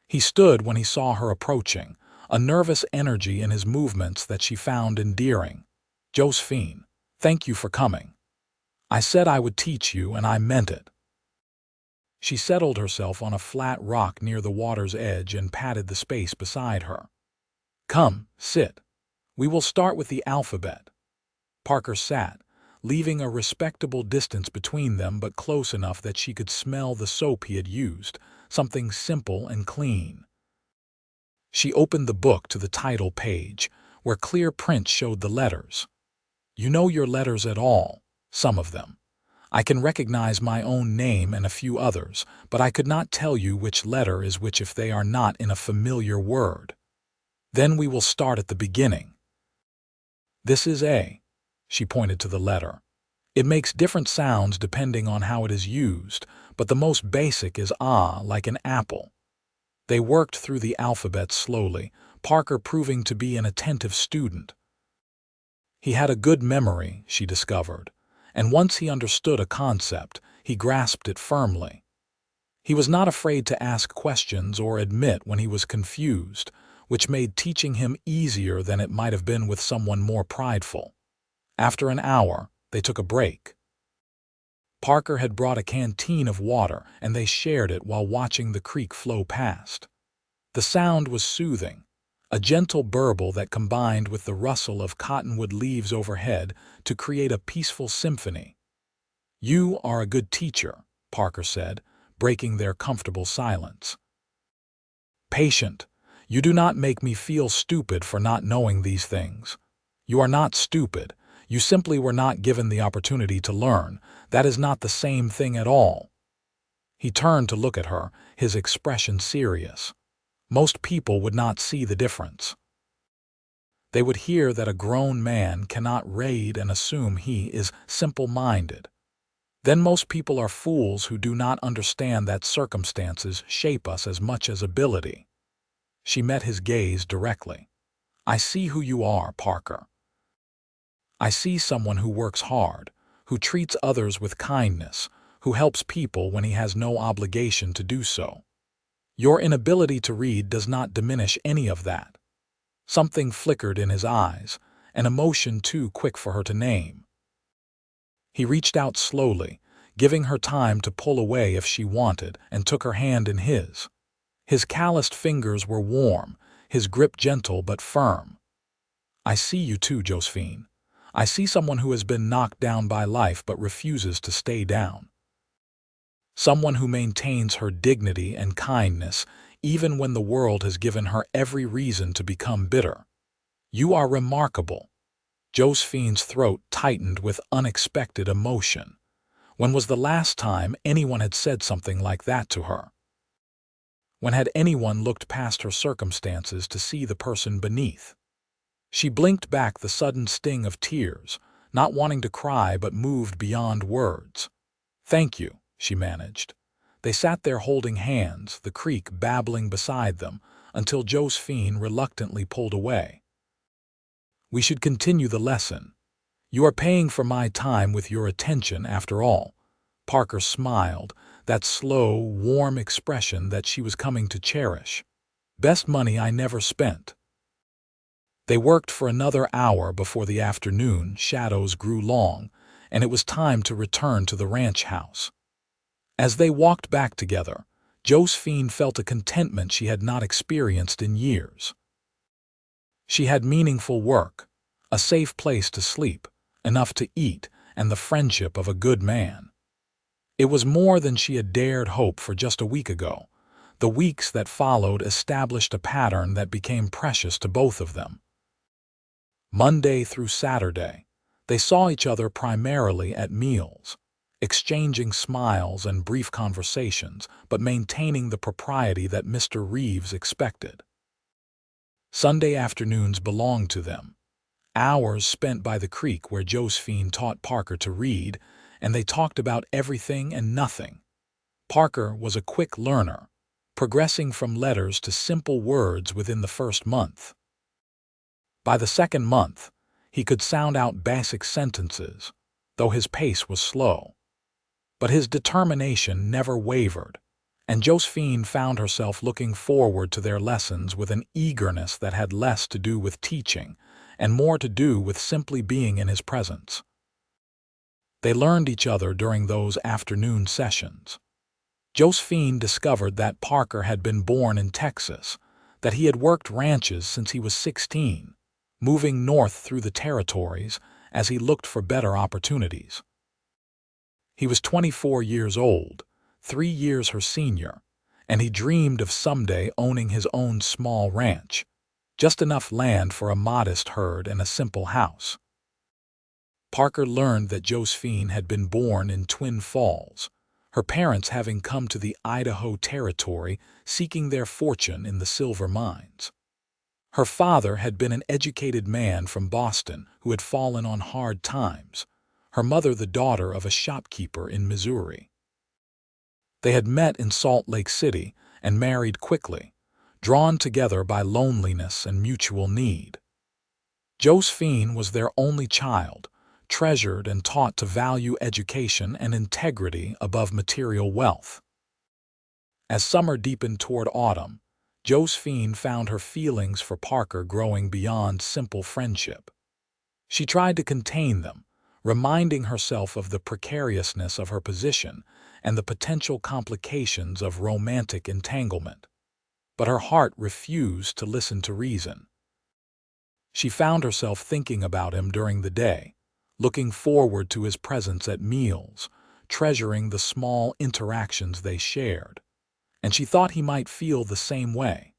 He stood when he saw her approaching, a nervous energy in his movements that she found endearing. "Josephine, thank you for coming. I said I would teach you, and I meant it." She settled herself on a flat rock near the water's edge and patted the space beside her. "Come, sit. We will start with the alphabet." Parker sat, leaving a respectable distance between them but close enough that she could smell the soap he had used, something simple and clean. She opened the book to the title page, where clear print showed the letters. "You know your letters at all, some of them. I can recognize my own name and a few others, but I could not tell you which letter is which if they are not in a familiar word. Then we will start at the beginning. This is A." She pointed to the letter. "It makes different sounds depending on how it is used, but the most basic is Ah, like an apple." They worked through the alphabet slowly, Parker proving to be an attentive student. He had a good memory, she discovered, and once he understood a concept, he grasped it firmly. He was not afraid to ask questions or admit when he was confused, which made teaching him easier than it might have been with someone more prideful. After an hour, they took a break. Parker had brought a canteen of water, and they shared it while watching the creek flow past. The sound was soothing, a gentle burble that combined with the rustle of cottonwood leaves overhead to create a peaceful symphony. "You are a good teacher," Parker said, breaking their comfortable silence. "Patient. You do not make me feel stupid for not knowing these things. You are not stupid. You simply were not given the opportunity to learn. That is not the same thing at all." He turned to look at her, his expression serious. Most people would not see the difference. They would hear that a grown man cannot raid and assume he is simple-minded. Then most people are fools who do not understand that circumstances shape us as much as ability. She met his gaze directly. "I see who you are, Parker. I see someone who works hard, who treats others with kindness, who helps people when he has no obligation to do so. Your inability to read does not diminish any of that. Something flickered in his eyes, an emotion too quick for her to name. He reached out slowly, giving her time to pull away if she wanted, and took her hand in his. His calloused fingers were warm, his grip gentle but firm. I see you too, Josephine. I see someone who has been knocked down by life but refuses to stay down. Someone who maintains her dignity and kindness even when the world has given her every reason to become bitter. You are remarkable. Josephine's throat tightened with unexpected emotion. When was the last time anyone had said something like that to her? When had anyone looked past her circumstances to see the person beneath? She blinked back the sudden sting of tears, not wanting to cry but moved beyond words. "Thank you," she managed. They sat there holding hands, the creek babbling beside them, until Josephine reluctantly pulled away. "We should continue the lesson. You are paying for my time with your attention, after all." Parker smiled, that slow, warm expression that she was coming to cherish. "Best money I never spent." They worked for another hour before the afternoon shadows grew long, and it was time to return to the ranch house. As they walked back together, Josephine felt a contentment she had not experienced in years. She had meaningful work, a safe place to sleep, enough to eat, and the friendship of a good man. It was more than she had dared hope for just a week ago. The weeks that followed established a pattern that became precious to both of them. Monday through Saturday, they saw each other primarily at meals, exchanging smiles and brief conversations, but maintaining the propriety that Mr. Reeves expected. Sunday afternoons belonged to them, hours spent by the creek where Josephine taught Parker to read, and they talked about everything and nothing. Parker was a quick learner, progressing from letters to simple words within the first month. By the second month, he could sound out basic sentences, though his pace was slow. But his determination never wavered, and Josephine found herself looking forward to their lessons with an eagerness that had less to do with teaching and more to do with simply being in his presence. They learned each other during those afternoon sessions. Josephine discovered that Parker had been born in Texas, that he had worked ranches since he was 16, moving north through the territories as he looked for better opportunities. He was 24 years old, 3 years her senior, and he dreamed of someday owning his own small ranch, just enough land for a modest herd and a simple house. Parker learned that Josephine had been born in Twin Falls, her parents having come to the Idaho Territory seeking their fortune in the silver mines. Her father had been an educated man from Boston who had fallen on hard times, her mother the daughter of a shopkeeper in Missouri. They had met in Salt Lake City and married quickly, drawn together by loneliness and mutual need. Josephine was their only child, treasured and taught to value education and integrity above material wealth. As summer deepened toward autumn, Josephine found her feelings for Parker growing beyond simple friendship. She tried to contain them, reminding herself of the precariousness of her position and the potential complications of romantic entanglement. But her heart refused to listen to reason. She found herself thinking about him during the day, looking forward to his presence at meals, treasuring the small interactions they shared, and she thought he might feel the same way.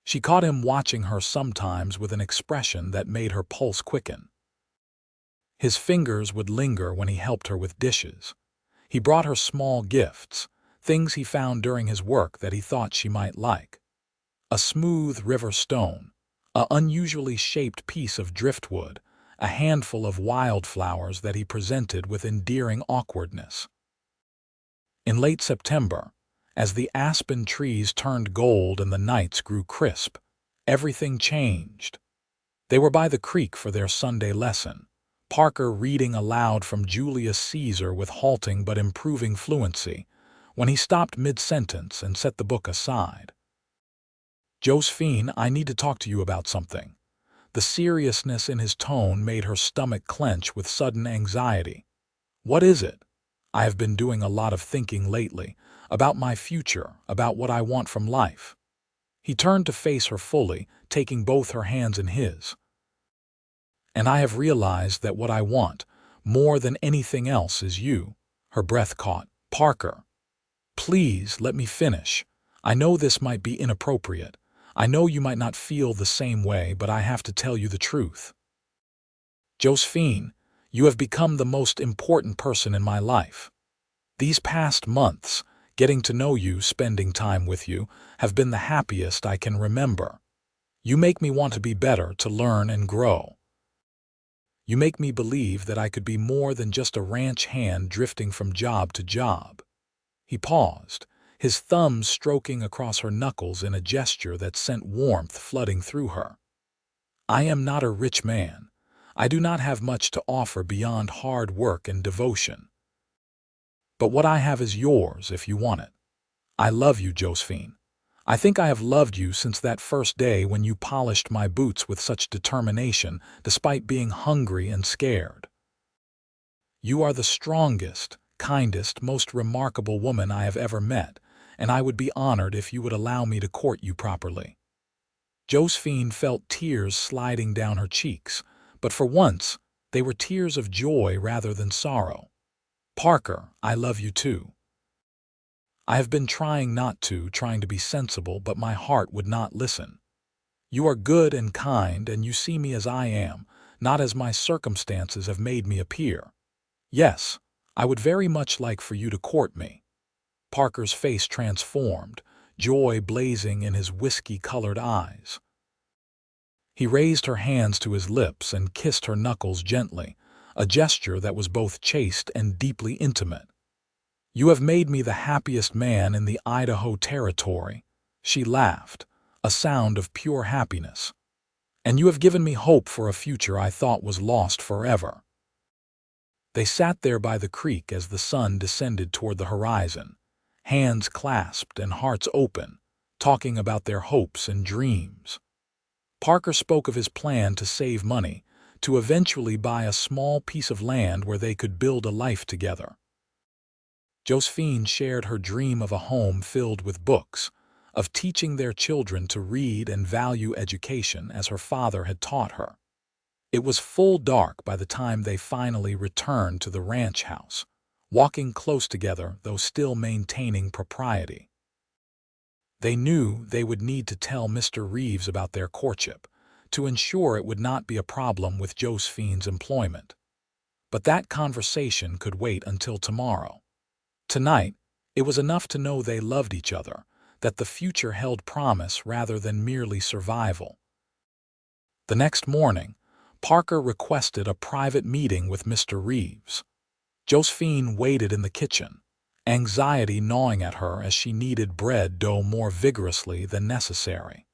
She caught him watching her sometimes with an expression that made her pulse quicken. His fingers would linger when he helped her with dishes. He brought her small gifts, things he found during his work that he thought she might like. A smooth river stone, an unusually shaped piece of driftwood, a handful of wildflowers that he presented with endearing awkwardness. In late September, as the aspen trees turned gold and the nights grew crisp, everything changed. They were by the creek for their Sunday lesson. Parker reading aloud from Julius Caesar with halting but improving fluency, when he stopped mid-sentence and set the book aside. "Josephine, I need to talk to you about something." The seriousness in his tone made her stomach clench with sudden anxiety. "What is it?" "I have been doing a lot of thinking lately, about my future, about what I want from life." He turned to face her fully, taking both her hands in his. "And I have realized that what I want, more than anything else, is you." Her breath caught. "Parker, please let me finish. I know this might be inappropriate. I know you might not feel the same way, but I have to tell you the truth. Josephine, you have become the most important person in my life. These past months, getting to know you, spending time with you, have been the happiest I can remember. You make me want to be better, to learn and grow. You make me believe that I could be more than just a ranch hand drifting from job to job." He paused, his thumbs stroking across her knuckles in a gesture that sent warmth flooding through her. "I am not a rich man. I do not have much to offer beyond hard work and devotion. But what I have is yours if you want it. I love you, Josephine. I think I have loved you since that first day when you polished my boots with such determination, despite being hungry and scared. You are the strongest, kindest, most remarkable woman I have ever met, and I would be honored if you would allow me to court you properly." Josephine felt tears sliding down her cheeks, but for once, they were tears of joy rather than sorrow. "Parker, I love you too. I have been trying to be sensible, but my heart would not listen. You are good and kind, and you see me as I am, not as my circumstances have made me appear. Yes, I would very much like for you to court me." Parker's face transformed, joy blazing in his whiskey-colored eyes. He raised her hands to his lips and kissed her knuckles gently, a gesture that was both chaste and deeply intimate. "You have made me the happiest man in the Idaho Territory." She laughed, a sound of pure happiness. "And you have given me hope for a future I thought was lost forever." They sat there by the creek as the sun descended toward the horizon, hands clasped and hearts open, talking about their hopes and dreams. Parker spoke of his plan to save money, to eventually buy a small piece of land where they could build a life together. Josephine shared her dream of a home filled with books, of teaching their children to read and value education as her father had taught her. It was full dark by the time they finally returned to the ranch house, walking close together though still maintaining propriety. They knew they would need to tell Mr. Reeves about their courtship, to ensure it would not be a problem with Josephine's employment. But that conversation could wait until tomorrow. Tonight, it was enough to know they loved each other, that the future held promise rather than merely survival. The next morning, Parker requested a private meeting with Mr. Reeves. Josephine waited in the kitchen, anxiety gnawing at her as she kneaded bread dough more vigorously than necessary.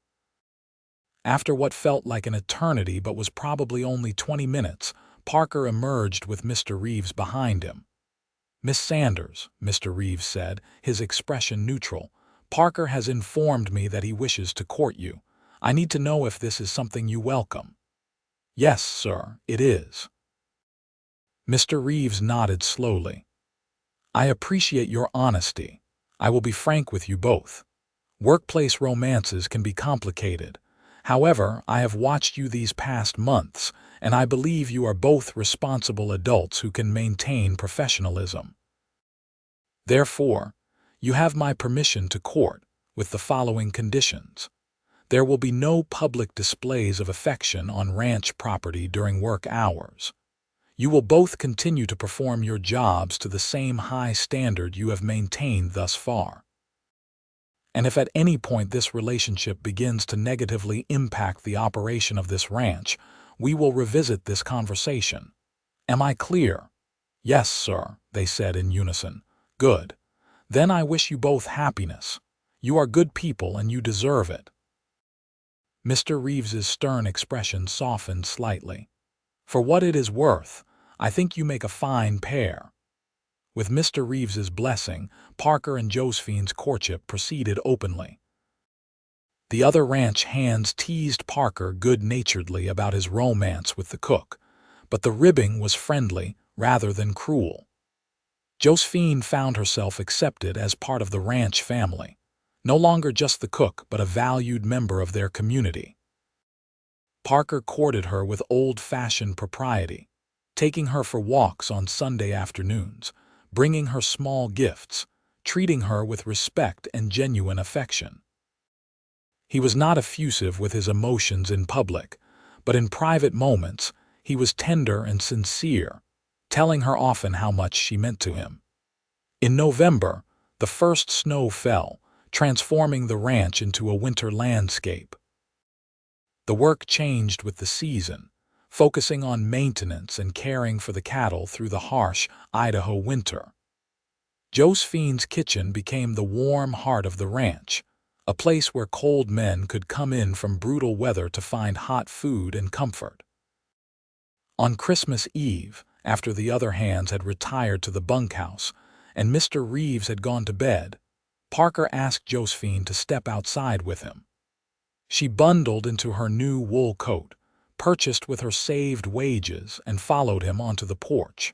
After what felt like an eternity but was probably only 20 minutes, Parker emerged with Mr. Reeves behind him. "Miss Sanders," Mr. Reeves said, his expression neutral, "Parker has informed me that he wishes to court you. I need to know if this is something you welcome." "Yes, sir, it is." Mr. Reeves nodded slowly. "I appreciate your honesty. I will be frank with you both. Workplace romances can be complicated. However, I have watched you these past months, and I believe you are both responsible adults who can maintain professionalism. Therefore, you have my permission to court, with the following conditions. There will be no public displays of affection on ranch property during work hours. You will both continue to perform your jobs to the same high standard you have maintained thus far. And if at any point this relationship begins to negatively impact the operation of this ranch, we will revisit this conversation. Am I clear?" "Yes, sir," they said in unison. "Good. Then I wish you both happiness. You are good people and you deserve it." Mr. Reeves's stern expression softened slightly. "For what it is worth, I think you make a fine pair." With Mr. Reeves's blessing, Parker and Josephine's courtship proceeded openly. The other ranch hands teased Parker good-naturedly about his romance with the cook, but the ribbing was friendly rather than cruel. Josephine found herself accepted as part of the ranch family, no longer just the cook but a valued member of their community. Parker courted her with old-fashioned propriety, taking her for walks on Sunday afternoons, bringing her small gifts, treating her with respect and genuine affection. He was not effusive with his emotions in public, but in private moments he was tender and sincere, telling her often how much she meant to him. In November, the first snow fell, transforming the ranch into a winter landscape. The work changed with the season, focusing on maintenance and caring for the cattle through the harsh Idaho winter. Josephine's kitchen became the warm heart of the ranch, a place where cold men could come in from brutal weather to find hot food and comfort. On Christmas Eve, after the other hands had retired to the bunkhouse and Mr. Reeves had gone to bed, Parker asked Josephine to step outside with him. She bundled into her new wool coat, purchased with her saved wages, and followed him onto the porch.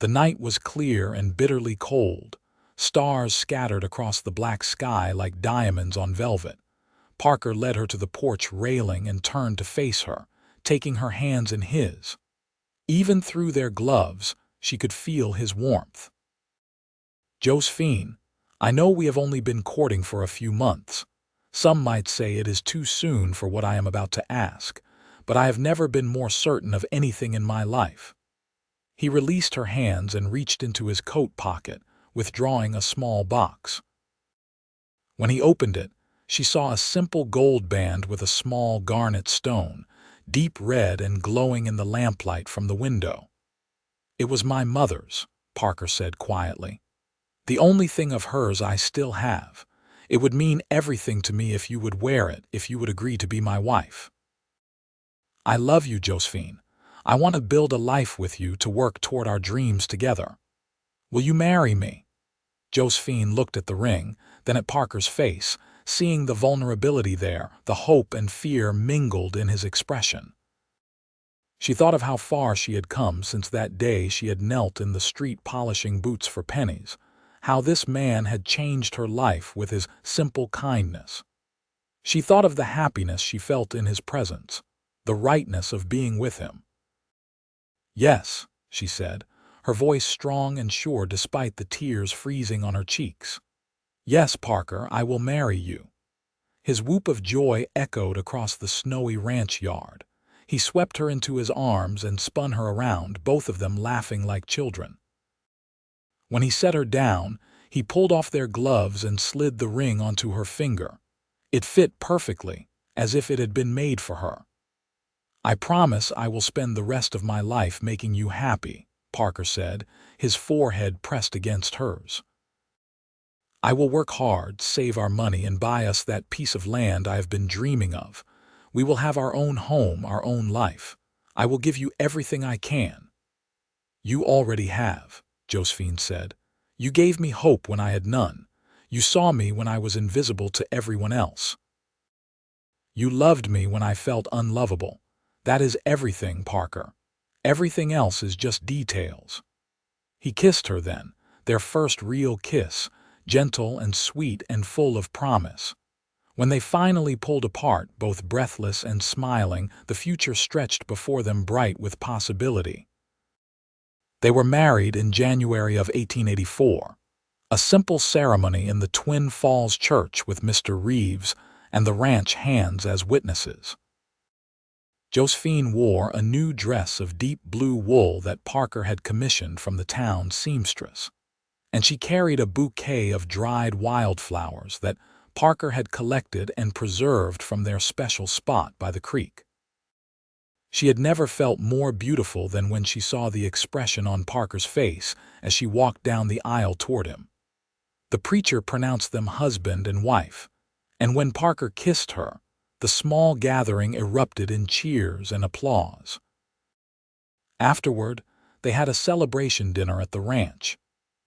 The night was clear and bitterly cold, stars scattered across the black sky like diamonds on velvet. Parker led her to the porch railing and turned to face her, taking her hands in his. Even through their gloves, she could feel his warmth. "Josephine, I know we have only been courting for a few months. Some might say it is too soon for what I am about to ask, but I have never been more certain of anything in my life." He released her hands and reached into his coat pocket, withdrawing a small box. When he opened it, she saw a simple gold band with a small garnet stone, deep red and glowing in the lamplight from the window. "It was my mother's," Parker said quietly. "The only thing of hers I still have. It would mean everything to me if you would wear it, if you would agree to be my wife." "I love you, Josephine. I want to build a life with you, to work toward our dreams together. Will you marry me?" Josephine looked at the ring, then at Parker's face, seeing the vulnerability there, the hope and fear mingled in his expression. She thought of how far she had come since that day she had knelt in the street polishing boots for pennies, how this man had changed her life with his simple kindness. She thought of the happiness she felt in his presence, the rightness of being with him. "Yes," she said, her voice strong and sure despite the tears freezing on her cheeks. "Yes, Parker, I will marry you." His whoop of joy echoed across the snowy ranch yard. He swept her into his arms and spun her around, both of them laughing like children. When he set her down, he pulled off their gloves and slid the ring onto her finger. It fit perfectly, as if it had been made for her. "I promise I will spend the rest of my life making you happy," Parker said, his forehead pressed against hers. "I will work hard, save our money, and buy us that piece of land I have been dreaming of. We will have our own home, our own life. I will give you everything I can." "You already have," Josephine said. "You gave me hope when I had none. You saw me when I was invisible to everyone else. You loved me when I felt unlovable. That is everything, Parker. Everything else is just details." He kissed her then, their first real kiss, gentle and sweet and full of promise. When they finally pulled apart, both breathless and smiling, the future stretched before them bright with possibility. They were married in January of 1884, a simple ceremony in the Twin Falls Church with Mr. Reeves and the ranch hands as witnesses. Josephine wore a new dress of deep blue wool that Parker had commissioned from the town seamstress, and she carried a bouquet of dried wildflowers that Parker had collected and preserved from their special spot by the creek. She had never felt more beautiful than when she saw the expression on Parker's face as she walked down the aisle toward him. The preacher pronounced them husband and wife, and when Parker kissed her, the small gathering erupted in cheers and applause. Afterward, they had a celebration dinner at the ranch,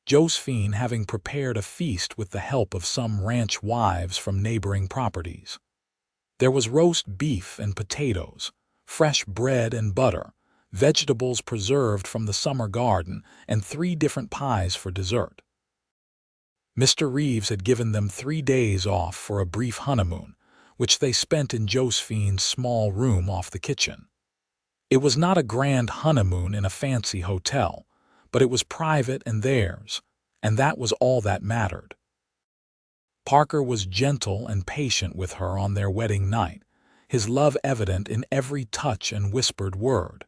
Josephine having prepared a feast with the help of some ranch wives from neighboring properties. There was roast beef and potatoes, fresh bread and butter, vegetables preserved from the summer garden, and 3 different pies for dessert. Mr. Reeves had given them 3 days off for a brief honeymoon, which they spent in Josephine's small room off the kitchen. It was not a grand honeymoon in a fancy hotel, but it was private and theirs, and that was all that mattered. Parker was gentle and patient with her on their wedding night, his love evident in every touch and whispered word.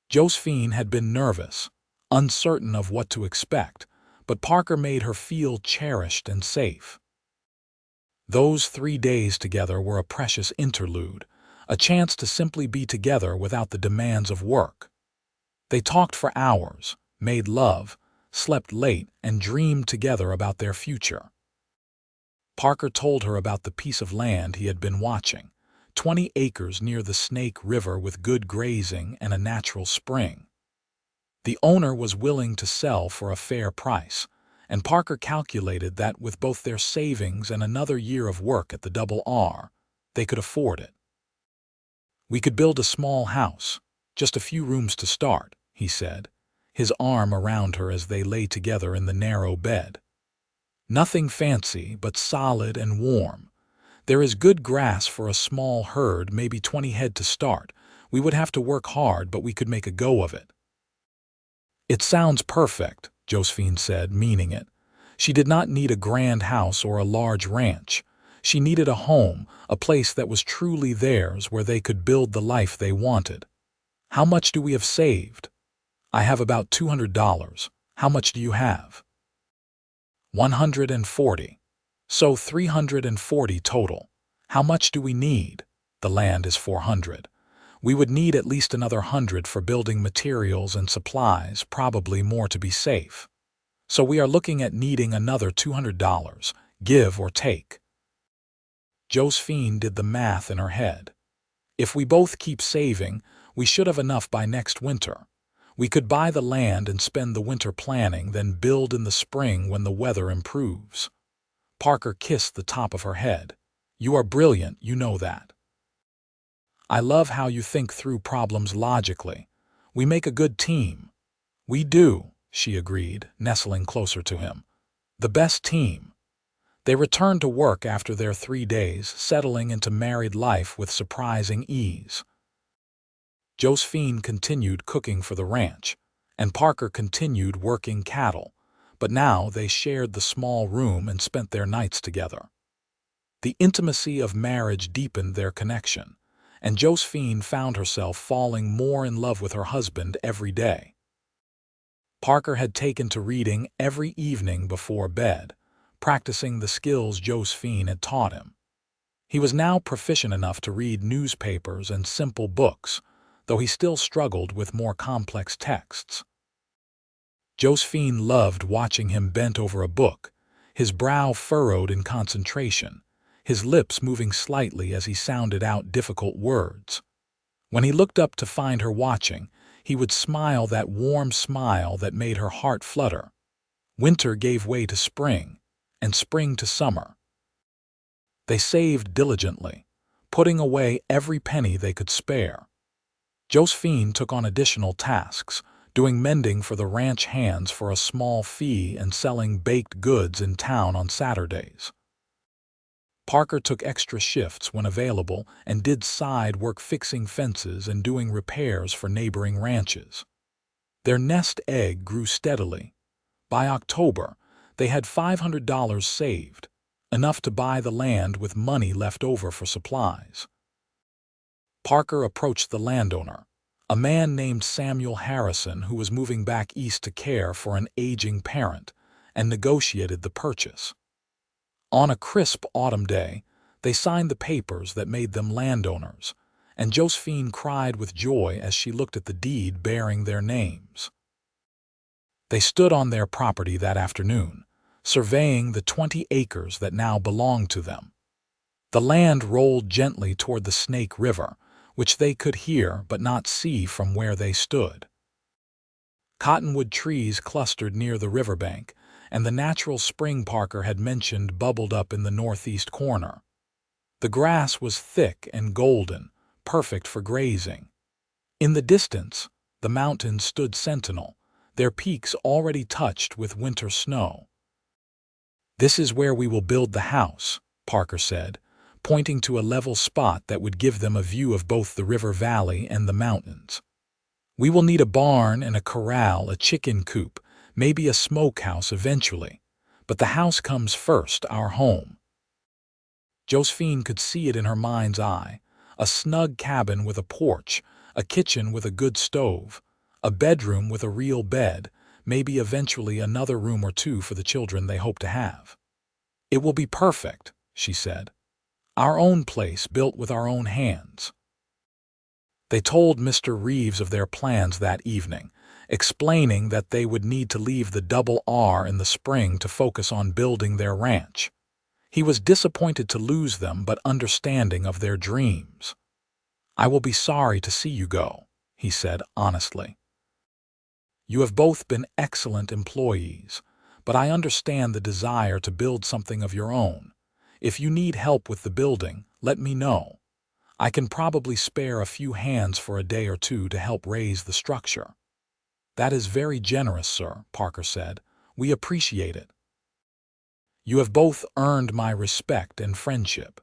Josephine had been nervous, uncertain of what to expect, but Parker made her feel cherished and safe. Those 3 days together were a precious interlude, a chance to simply be together without the demands of work. They talked for hours, made love, slept late, and dreamed together about their future. Parker told her about the piece of land he had been watching, 20 acres near the Snake River with good grazing and a natural spring. The owner was willing to sell for a fair price, and Parker calculated that with both their savings and another year of work at the Double R, they could afford it. "We could build a small house, just a few rooms to start," he said, his arm around her as they lay together in the narrow bed. "Nothing fancy, but solid and warm. There is good grass for a small herd, maybe 20 head to start. We would have to work hard, but we could make a go of it." "It sounds perfect," Josephine said, meaning it. She did not need a grand house or a large ranch. She needed a home, a place that was truly theirs where they could build the life they wanted. "How much do we have saved?" "I have about $200. How much do you have?" 140. "So 340 total. How much do we need?" "The land is 400. We would need at least another 100 for building materials and supplies, probably more to be safe. So we are looking at needing another $200, give or take." Josephine did the math in her head. "If we both keep saving, we should have enough by next winter. We could buy the land and spend the winter planning, then build in the spring when the weather improves." Parker kissed the top of her head. "You are brilliant, you know that. I love how you think through problems logically. We make a good team." "We do," she agreed, nestling closer to him. "The best team." They returned to work after their 3 days, settling into married life with surprising ease. Josephine continued cooking for the ranch, and Parker continued working cattle, but now they shared the small room and spent their nights together. The intimacy of marriage deepened their connection, and Josephine found herself falling more in love with her husband every day. Parker had taken to reading every evening before bed, practicing the skills Josephine had taught him. He was now proficient enough to read newspapers and simple books, though he still struggled with more complex texts. Josephine loved watching him bent over a book, his brow furrowed in concentration, his lips moving slightly as he sounded out difficult words. When he looked up to find her watching, he would smile that warm smile that made her heart flutter. Winter gave way to spring, and spring to summer. They saved diligently, putting away every penny they could spare. Josephine took on additional tasks, doing mending for the ranch hands for a small fee and selling baked goods in town on Saturdays. Parker took extra shifts when available and did side work fixing fences and doing repairs for neighboring ranches. Their nest egg grew steadily. By October, they had $500 saved, enough to buy the land with money left over for supplies. Parker approached the landowner, a man named Samuel Harrison who was moving back east to care for an aging parent, and negotiated the purchase. On a crisp autumn day, they signed the papers that made them landowners, and Josephine cried with joy as she looked at the deed bearing their names. They stood on their property that afternoon, surveying the 20 acres that now belonged to them. The land rolled gently toward the Snake River, which they could hear but not see from where they stood. Cottonwood trees clustered near the riverbank, and the natural spring Parker had mentioned bubbled up in the northeast corner. The grass was thick and golden, perfect for grazing. In the distance, the mountains stood sentinel, their peaks already touched with winter snow. "This is where we will build the house," Parker said, pointing to a level spot that would give them a view of both the river valley and the mountains. "We will need a barn and a corral, a chicken coop, maybe a smokehouse eventually. But the house comes first, our home." Josephine could see it in her mind's eye, a snug cabin with a porch, a kitchen with a good stove, a bedroom with a real bed, maybe eventually another room or two for the children they hope to have. "It will be perfect," she said. "Our own place built with our own hands." They told Mr. Reeves of their plans that evening, explaining that they would need to leave the Double R in the spring to focus on building their ranch. He was disappointed to lose them, but understanding of their dreams. "I will be sorry to see you go," he said honestly. "You have both been excellent employees, but I understand the desire to build something of your own. If you need help with the building, let me know. I can probably spare a few hands for a day or two to help raise the structure." "That is very generous, sir," Parker said. "We appreciate it. You have both earned my respect and friendship.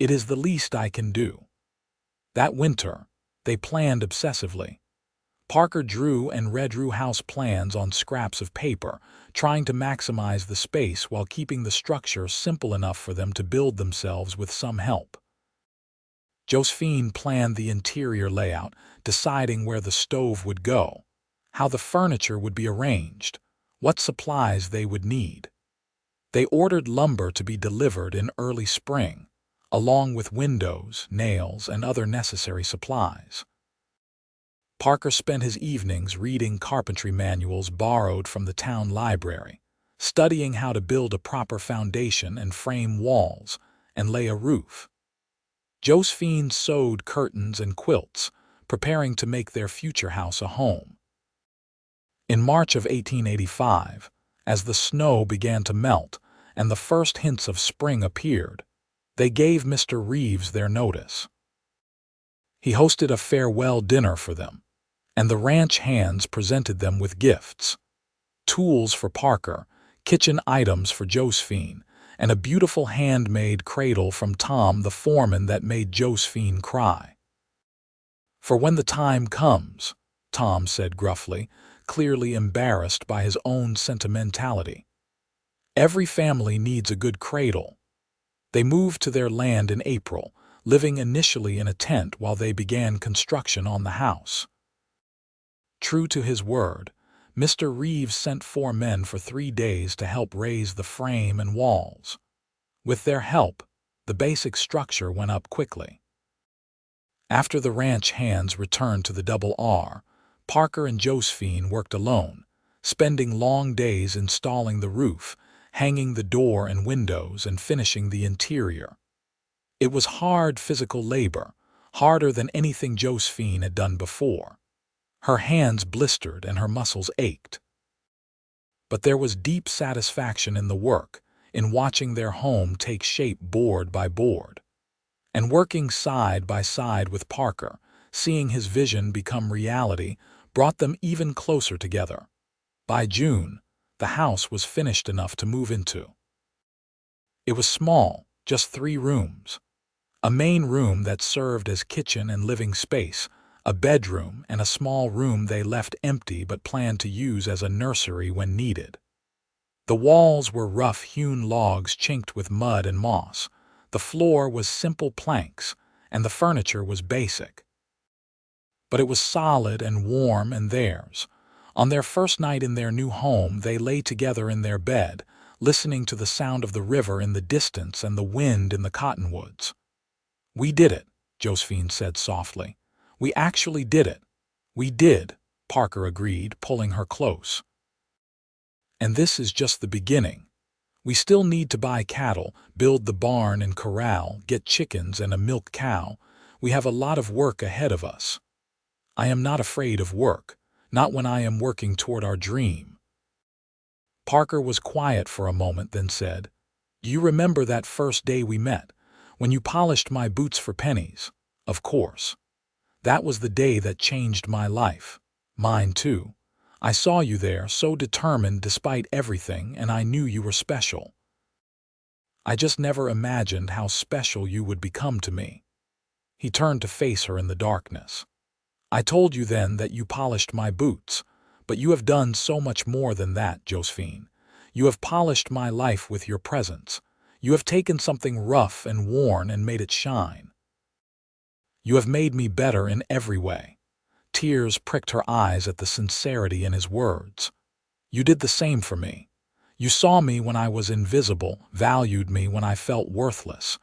It is the least I can do." That winter, they planned obsessively. Parker drew and redrew house plans on scraps of paper, trying to maximize the space while keeping the structure simple enough for them to build themselves with some help. Josephine planned the interior layout, deciding where the stove would go, how the furniture would be arranged, what supplies they would need. They ordered lumber to be delivered in early spring, along with windows, nails, and other necessary supplies. Parker spent his evenings reading carpentry manuals borrowed from the town library, studying how to build a proper foundation and frame walls and lay a roof. Josephine sewed curtains and quilts, preparing to make their future house a home. In March of 1885, as the snow began to melt and the first hints of spring appeared, they gave Mr. Reeves their notice. He hosted a farewell dinner for them, and the ranch hands presented them with gifts: tools for Parker, kitchen items for Josephine, and a beautiful handmade cradle from Tom the foreman that made Josephine cry. "For when the time comes," Tom said gruffly, clearly embarrassed by his own sentimentality. "Every family needs a good cradle." They moved to their land in April, living initially in a tent while they began construction on the house. True to his word, Mr. Reeves sent 4 men for 3 days to help raise the frame and walls. With their help, the basic structure went up quickly. After the ranch hands returned to the Double R, Parker and Josephine worked alone, spending long days installing the roof, hanging the door and windows, and finishing the interior. It was hard physical labor, harder than anything Josephine had done before. Her hands blistered and her muscles ached. But there was deep satisfaction in the work, in watching their home take shape board by board. And working side by side with Parker, seeing his vision become reality, brought them even closer together. By June, the house was finished enough to move into. It was small, just 3 rooms. A main room that served as kitchen and living space, a bedroom, and a small room they left empty but planned to use as a nursery when needed. The walls were rough-hewn logs chinked with mud and moss. The floor was simple planks, and the furniture was basic. But it was solid and warm and theirs. On their first night in their new home, they lay together in their bed, listening to the sound of the river in the distance and the wind in the cottonwoods. "We did it," Josephine said softly. "We actually did it." "We did," Parker agreed, pulling her close. "And this is just the beginning. We still need to buy cattle, build the barn and corral, get chickens and a milk cow. We have a lot of work ahead of us." "I am not afraid of work," not when I am working toward our dream." Parker was quiet for a moment, then said, "Do you remember that first day we met, when you polished my boots for Pennies?" "Of course. That was the day that changed my life. Mine too. I saw you there, so determined despite everything, and I knew you were special. I just never imagined how special you would become to me." He turned to face her in the darkness. "I told you then that you polished my boots, but you have done so much more than that, Josephine. You have polished my life with your presence. You have taken something rough and worn and made it shine. You have made me better in every way." Tears pricked her eyes at the sincerity in his words. "You did the same for me. You saw me when I was invisible, valued me when I felt worthless.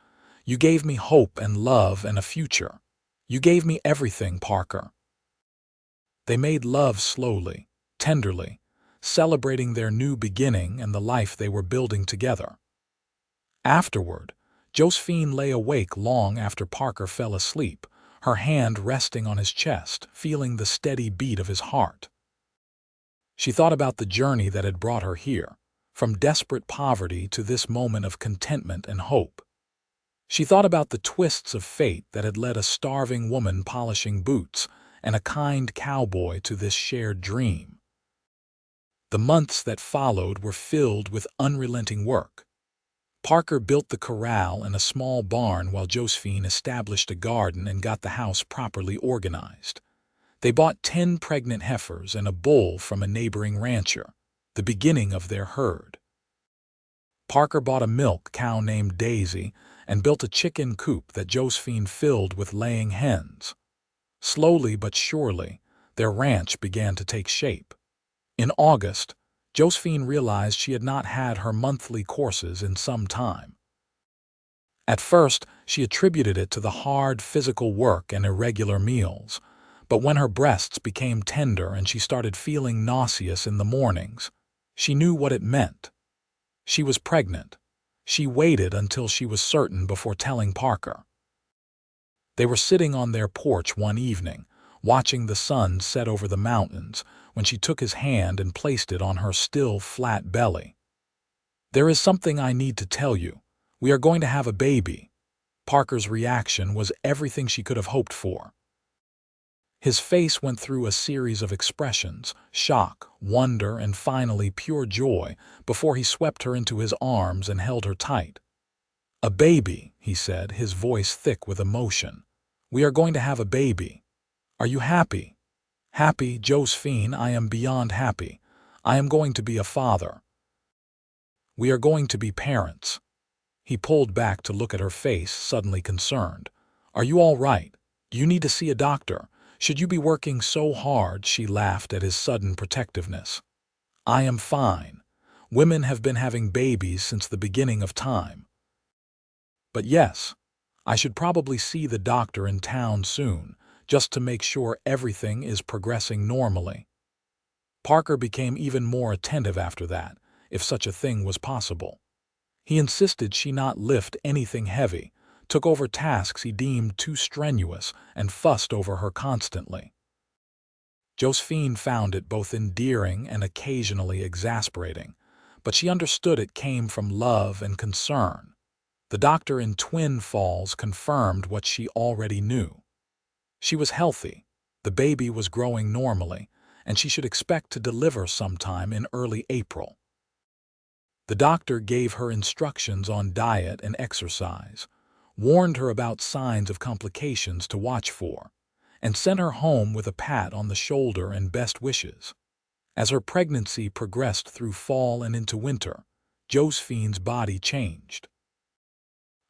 You gave me hope and love and a future. You gave me everything, Parker." They made love slowly, tenderly, celebrating their new beginning and the life they were building together. Afterward, Josephine lay awake long after Parker fell asleep, her hand resting on his chest, feeling the steady beat of his heart. She thought about the journey that had brought her here, from desperate poverty to this moment of contentment and hope. She thought about the twists of fate that had led a starving woman polishing boots and a kind cowboy to this shared dream. The months that followed were filled with unrelenting work. Parker built the corral and a small barn while Josephine established a garden and got the house properly organized. They bought 10 pregnant heifers and a bull from a neighboring rancher, the beginning of their herd. Parker bought a milk cow named Daisy and built a chicken coop that Josephine filled with laying hens. Slowly but surely, their ranch began to take shape. In August, Josephine realized she had not had her monthly courses in some time. At first, she attributed it to the hard physical work and irregular meals, but when her breasts became tender and she started feeling nauseous in the mornings, she knew what it meant. She was pregnant. She waited until she was certain before telling Parker. They were sitting on their porch one evening, watching the sun set over the mountains, when she took his hand and placed it on her still flat belly. "There is something I need to tell you. We are going to have a baby." Parker's reaction was everything she could have hoped for. His face went through a series of expressions: shock, wonder, and finally pure joy, before he swept her into his arms and held her tight. "A baby," he said, his voice thick with emotion. "We are going to have a baby. Are you happy?" "Happy, Josephine, I am beyond happy. I am going to be a father. We are going to be parents." He pulled back to look at her face, suddenly concerned. "Are you all right? Do you need to see a doctor? Should you be working so hard?" She laughed at his sudden protectiveness. "I am fine. Women have been having babies since the beginning of time. But yes, I should probably see the doctor in town soon, just to make sure everything is progressing normally." Parker became even more attentive after that, if such a thing was possible. He insisted she not lift anything heavy, took over tasks he deemed too strenuous, and fussed over her constantly. Josephine found it both endearing and occasionally exasperating, but she understood it came from love and concern. The doctor in Twin Falls confirmed what she already knew. She was healthy, the baby was growing normally, and she should expect to deliver sometime in early April. The doctor gave her instructions on diet and exercise, warned her about signs of complications to watch for, and sent her home with a pat on the shoulder and best wishes. As her pregnancy progressed through fall and into winter, Josephine's body changed.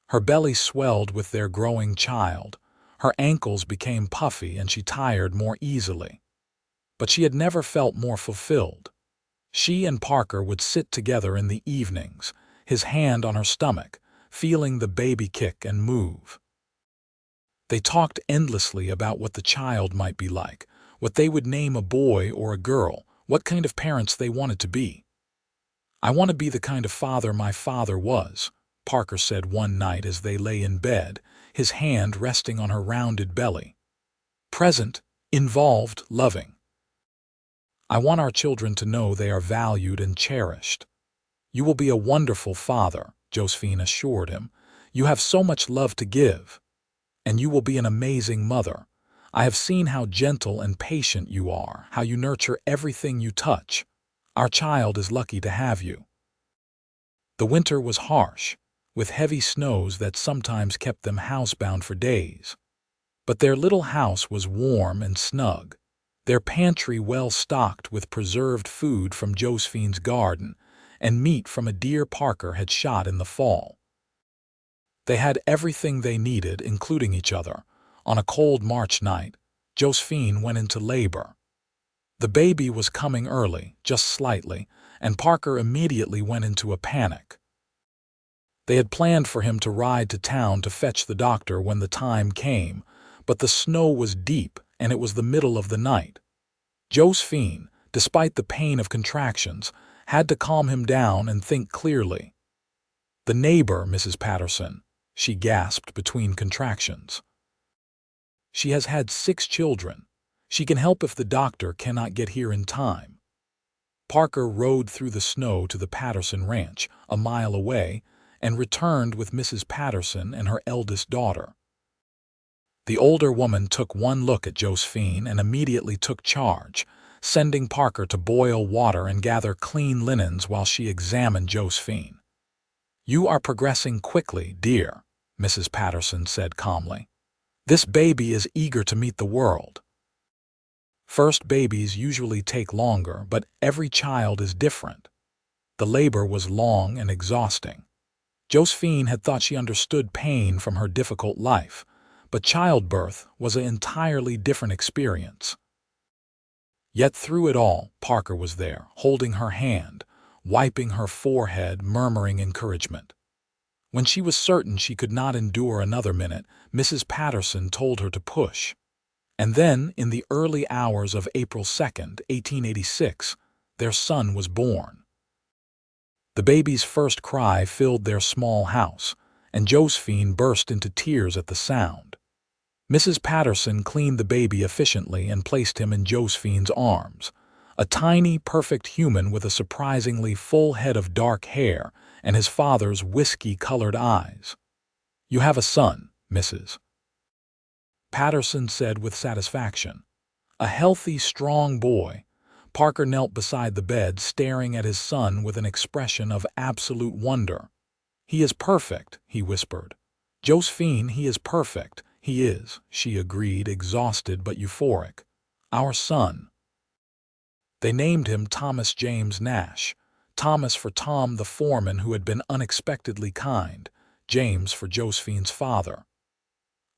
Her belly swelled with their growing child, her ankles became puffy, and she tired more easily. But she had never felt more fulfilled. She and Parker would sit together in the evenings, his hand on her stomach, feeling the baby kick and move. They talked endlessly about what the child might be like, what they would name a boy or a girl, what kind of parents they wanted to be. "I want to be the kind of father my father was," Parker said one night as they lay in bed, his hand resting on her rounded belly. "Present, involved, loving." I want our children to know they are valued and cherished." "You will be a wonderful father," Josephine assured him. "You have so much love to give. And you will be an amazing mother. I have seen how gentle and patient you are, how you nurture everything you touch. Our child is lucky to have you." The winter was harsh, with heavy snows that sometimes kept them housebound for days. But their little house was warm and snug, their pantry well stocked with preserved food from Josephine's garden and meat from a deer Parker had shot in the fall. They had everything they needed, including each other. On a cold March night, Josephine went into labor. The baby was coming early, just slightly, and Parker immediately went into a panic. They had planned for him to ride to town to fetch the doctor when the time came, but the snow was deep and it was the middle of the night. Josephine, despite the pain of contractions, had to calm him down and think clearly. "The neighbor, Mrs. Patterson," she gasped between contractions. "She has had 6 children. She can help if the doctor cannot get here in time." Parker rode through the snow to the Patterson ranch, a mile away, and returned with Mrs. Patterson and her eldest daughter. The older woman took one look at Josephine and immediately took charge, sending Parker to boil water and gather clean linens while she examined Josephine. "You are progressing quickly, dear," Mrs. Patterson said calmly. "This baby is eager to meet the world." First babies usually take longer, but every child is different. The labor was long and exhausting. Josephine had thought she understood pain from her difficult life, but childbirth was an entirely different experience. Yet through it all, Parker was there, holding her hand, wiping her forehead, murmuring encouragement. When she was certain she could not endure another minute, Mrs. Patterson told her to push. And then, in the early hours of April 2nd, 1886, their son was born. The baby's first cry filled their small house, and Josephine burst into tears at the sound. Mrs. Patterson cleaned the baby efficiently and placed him in Josephine's arms, a tiny, perfect human with a surprisingly full head of dark hair and his father's whiskey-colored eyes. "You have a son, Mrs. Patterson said with satisfaction. "A healthy, strong boy." Parker knelt beside the bed, staring at his son with an expression of absolute wonder. "He is perfect," he whispered. "Josephine, he is perfect." "He is," she agreed, exhausted but euphoric. "Our son." They named him Thomas James Nash, Thomas for Tom the foreman who had been unexpectedly kind, James for Josephine's father.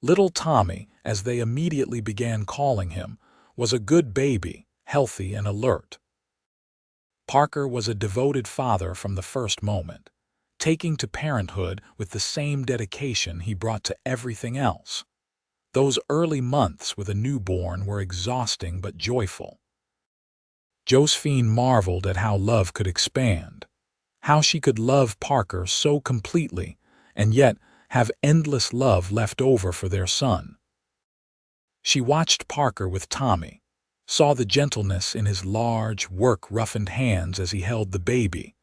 Little Tommy, as they immediately began calling him, was a good baby, healthy and alert. Parker was a devoted father from the first moment, taking to parenthood with the same dedication he brought to everything else. Those early months with a newborn were exhausting but joyful. Josephine marveled at how love could expand, how she could love Parker so completely and yet have endless love left over for their son. She watched Parker with Tommy, saw the gentleness in his large, work-roughened hands as he held the baby,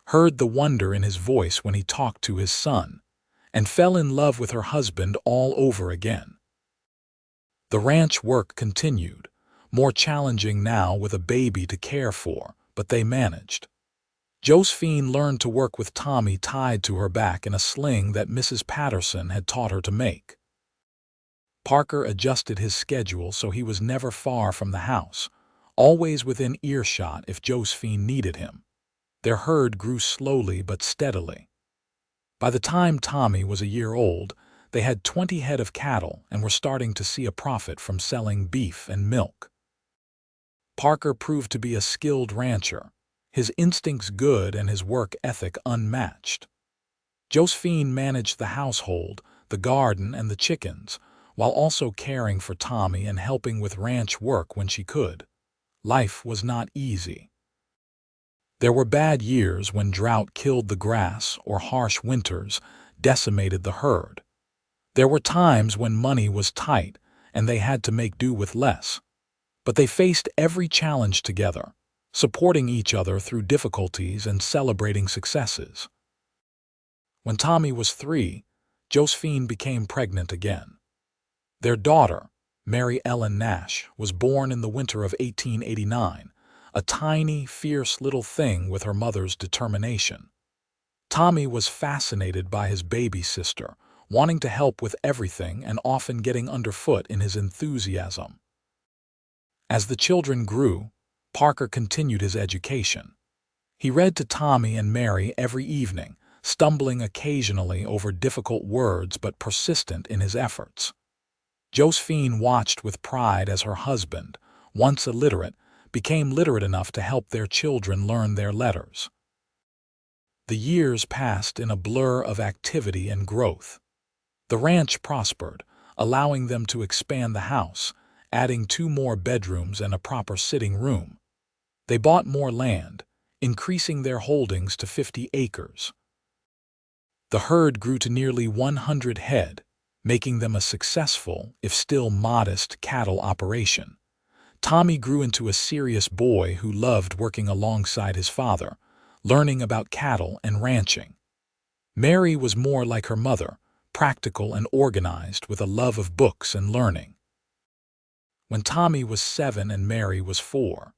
heard the wonder in his voice when he talked to his son, and fell in love with her husband all over again. The ranch work continued, more challenging now with a baby to care for, but they managed. Josephine learned to work with Tommy tied to her back in a sling that Mrs. Patterson had taught her to make. Parker adjusted his schedule so he was never far from the house, always within earshot if Josephine needed him. Their herd grew slowly but steadily. By the time Tommy was a year old, they had 20 head of cattle and were starting to see a profit from selling beef and milk. Parker proved to be a skilled rancher, his instincts good and his work ethic unmatched. Josephine managed the household, the garden, and the chickens, while also caring for Tommy and helping with ranch work when she could. Life was not easy. There were bad years when drought killed the grass or harsh winters decimated the herd. There were times when money was tight and they had to make do with less. But they faced every challenge together, supporting each other through difficulties and celebrating successes. When Tommy was 3, Josephine became pregnant again. Their daughter, Mary Ellen Nash, was born in the winter of 1889, a tiny, fierce little thing with her mother's determination. Tommy was fascinated by his baby sister, wanting to help with everything and often getting underfoot in his enthusiasm. As the children grew, Parker continued his education. He read to Tommy and Mary every evening, stumbling occasionally over difficult words but persistent in his efforts. Josephine watched with pride as her husband, once illiterate, became literate enough to help their children learn their letters. The years passed in a blur of activity and growth. The ranch prospered, allowing them to expand the house, adding 2 more bedrooms and a proper sitting room. They bought more land, increasing their holdings to 50 acres. The herd grew to nearly 100 head, making them a successful, if still modest, cattle operation. Tommy grew into a serious boy who loved working alongside his father, learning about cattle and ranching. Mary was more like her mother, practical and organized with a love of books and learning. When Tommy was 7 and Mary was 4,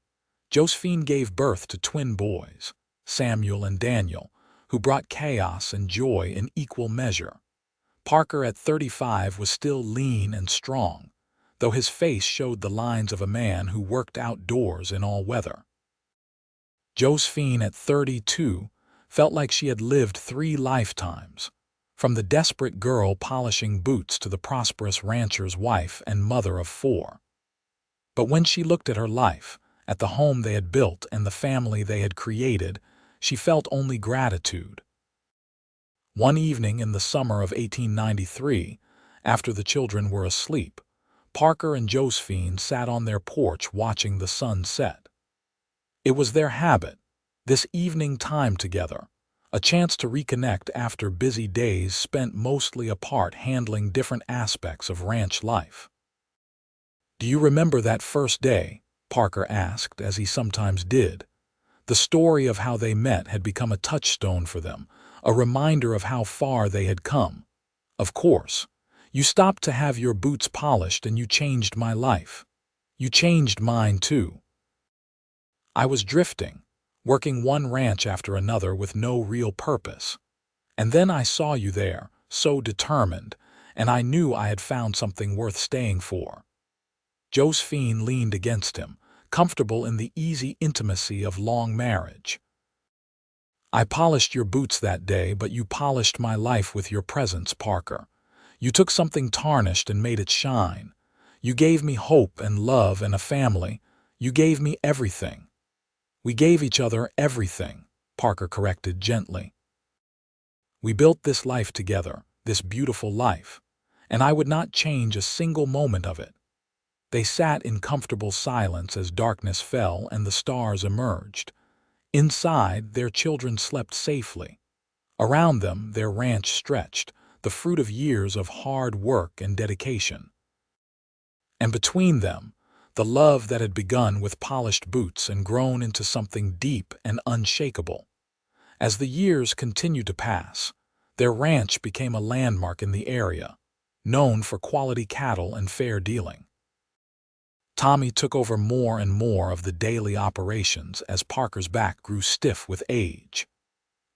Josephine gave birth to twin boys, Samuel and Daniel, who brought chaos and joy in equal measure. Parker at 35 was still lean and strong, though his face showed the lines of a man who worked outdoors in all weather. Josephine at 32 felt like she had lived 3 lifetimes, from the desperate girl polishing boots to the prosperous rancher's wife and mother of 4. But when she looked at her life, at the home they had built and the family they had created, she felt only gratitude. One evening in the summer of 1893, after the children were asleep, Parker and Josephine sat on their porch watching the sun set. It was their habit, this evening time together, a chance to reconnect after busy days spent mostly apart handling different aspects of ranch life. "Do you remember that first day?" Parker asked, as he sometimes did. The story of how they met had become a touchstone for them, a reminder of how far they had come. "Of course. You stopped to have your boots polished and you changed my life. You changed mine too. I was drifting, working one ranch after another with no real purpose. And then I saw you there, so determined, and I knew I had found something worth staying for." Josephine leaned against him, comfortable in the easy intimacy of long marriage. "I polished your boots that day, but you polished my life with your presence, Parker. You took something tarnished and made it shine. You gave me hope and love and a family. You gave me everything." "We gave each other everything," Parker corrected gently. "We built this life together, this beautiful life, and I would not change a single moment of it." They sat in comfortable silence as darkness fell and the stars emerged. Inside, their children slept safely. Around them, their ranch stretched, the fruit of years of hard work and dedication. And between them, the love that had begun with polished boots and grown into something deep and unshakable. As the years continued to pass, their ranch became a landmark in the area, known for quality cattle and fair dealing. Tommy took over more and more of the daily operations as Parker's back grew stiff with age.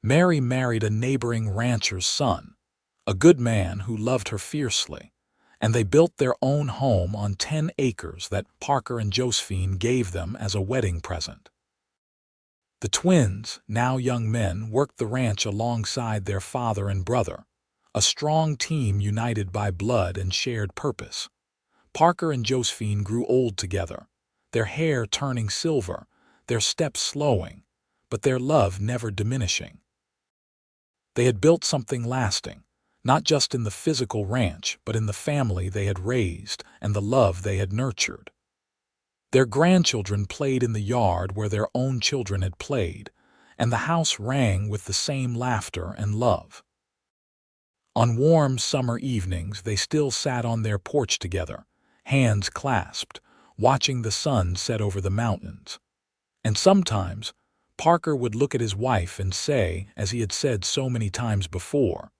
Mary married a neighboring rancher's son, a good man who loved her fiercely, and they built their own home on 10 acres that Parker and Josephine gave them as a wedding present. The twins, now young men, worked the ranch alongside their father and brother, a strong team united by blood and shared purpose. Parker and Josephine grew old together, their hair turning silver, their steps slowing, but their love never diminishing. They had built something lasting, not just in the physical ranch, but in the family they had raised and the love they had nurtured. Their grandchildren played in the yard where their own children had played, and the house rang with the same laughter and love. On warm summer evenings, they still sat on their porch together, hands clasped, watching the sun set over the mountains. And sometimes, Parker would look at his wife and say, as he had said so many times before,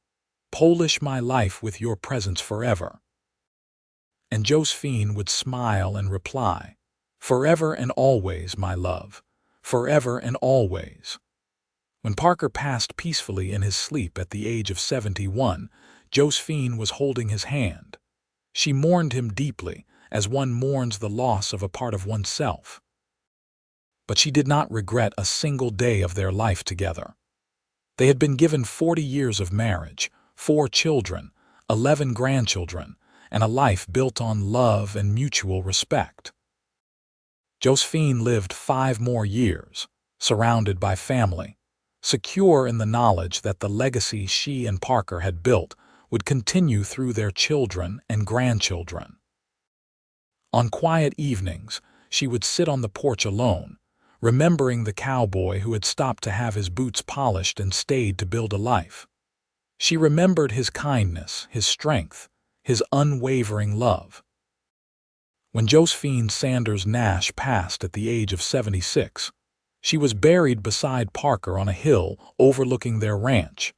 "Polish my life with your presence forever." And Josephine would smile and reply, "Forever and always, my love, forever and always." When Parker passed peacefully in his sleep at the age of 71, Josephine was holding his hand. She mourned him deeply, as one mourns the loss of a part of oneself. But she did not regret a single day of their life together. They had been given 40 years of marriage, 4 children, 11 grandchildren, and a life built on love and mutual respect. Josephine lived 5 more years, surrounded by family, secure in the knowledge that the legacy she and Parker had built would continue through their children and grandchildren. On quiet evenings, she would sit on the porch alone, remembering the cowboy who had stopped to have his boots polished and stayed to build a life. She remembered his kindness, his strength, his unwavering love. When Josephine Sanders Nash passed at the age of 76, she was buried beside Parker on a hill overlooking their ranch,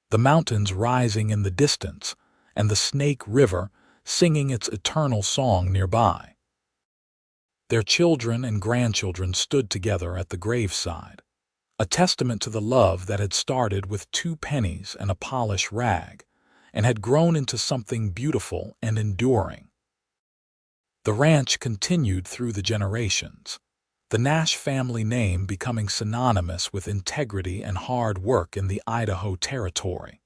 the mountains rising in the distance and the Snake River singing its eternal song nearby. Their children and grandchildren stood together at the graveside, a testament to the love that had started with 2 pennies and a polished rag, and had grown into something beautiful and enduring. The ranch continued through the generations, the Nash family name becoming synonymous with integrity and hard work in the Idaho Territory.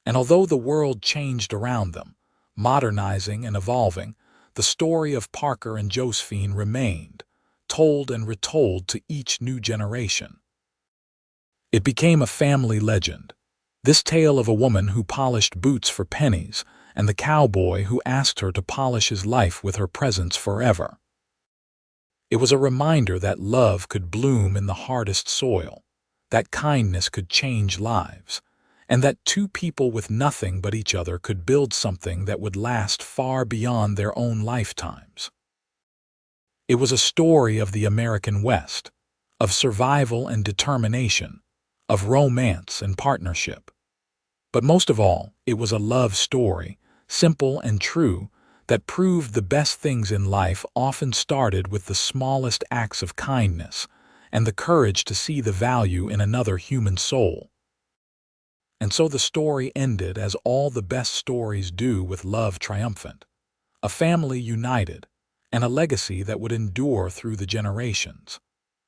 And although the world changed around them, modernizing and evolving, the story of Parker and Josephine remained, told and retold to each new generation. It became a family legend, this tale of a woman who polished boots for pennies and the cowboy who asked her to polish his life with her presence forever. It was a reminder that love could bloom in the hardest soil, that kindness could change lives, and that 2 people with nothing but each other could build something that would last far beyond their own lifetimes. It was a story of the American West, of survival and determination, of romance and partnership. But most of all, it was a love story, simple and true, that proved the best things in life often started with the smallest acts of kindness and the courage to see the value in another human soul. And so the story ended as all the best stories do, with love triumphant, a family united, and a legacy that would endure through the generations,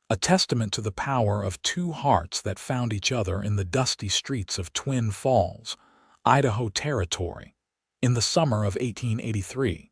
a testament to the power of 2 hearts that found each other in the dusty streets of Twin Falls, Idaho Territory, in the summer of 1883.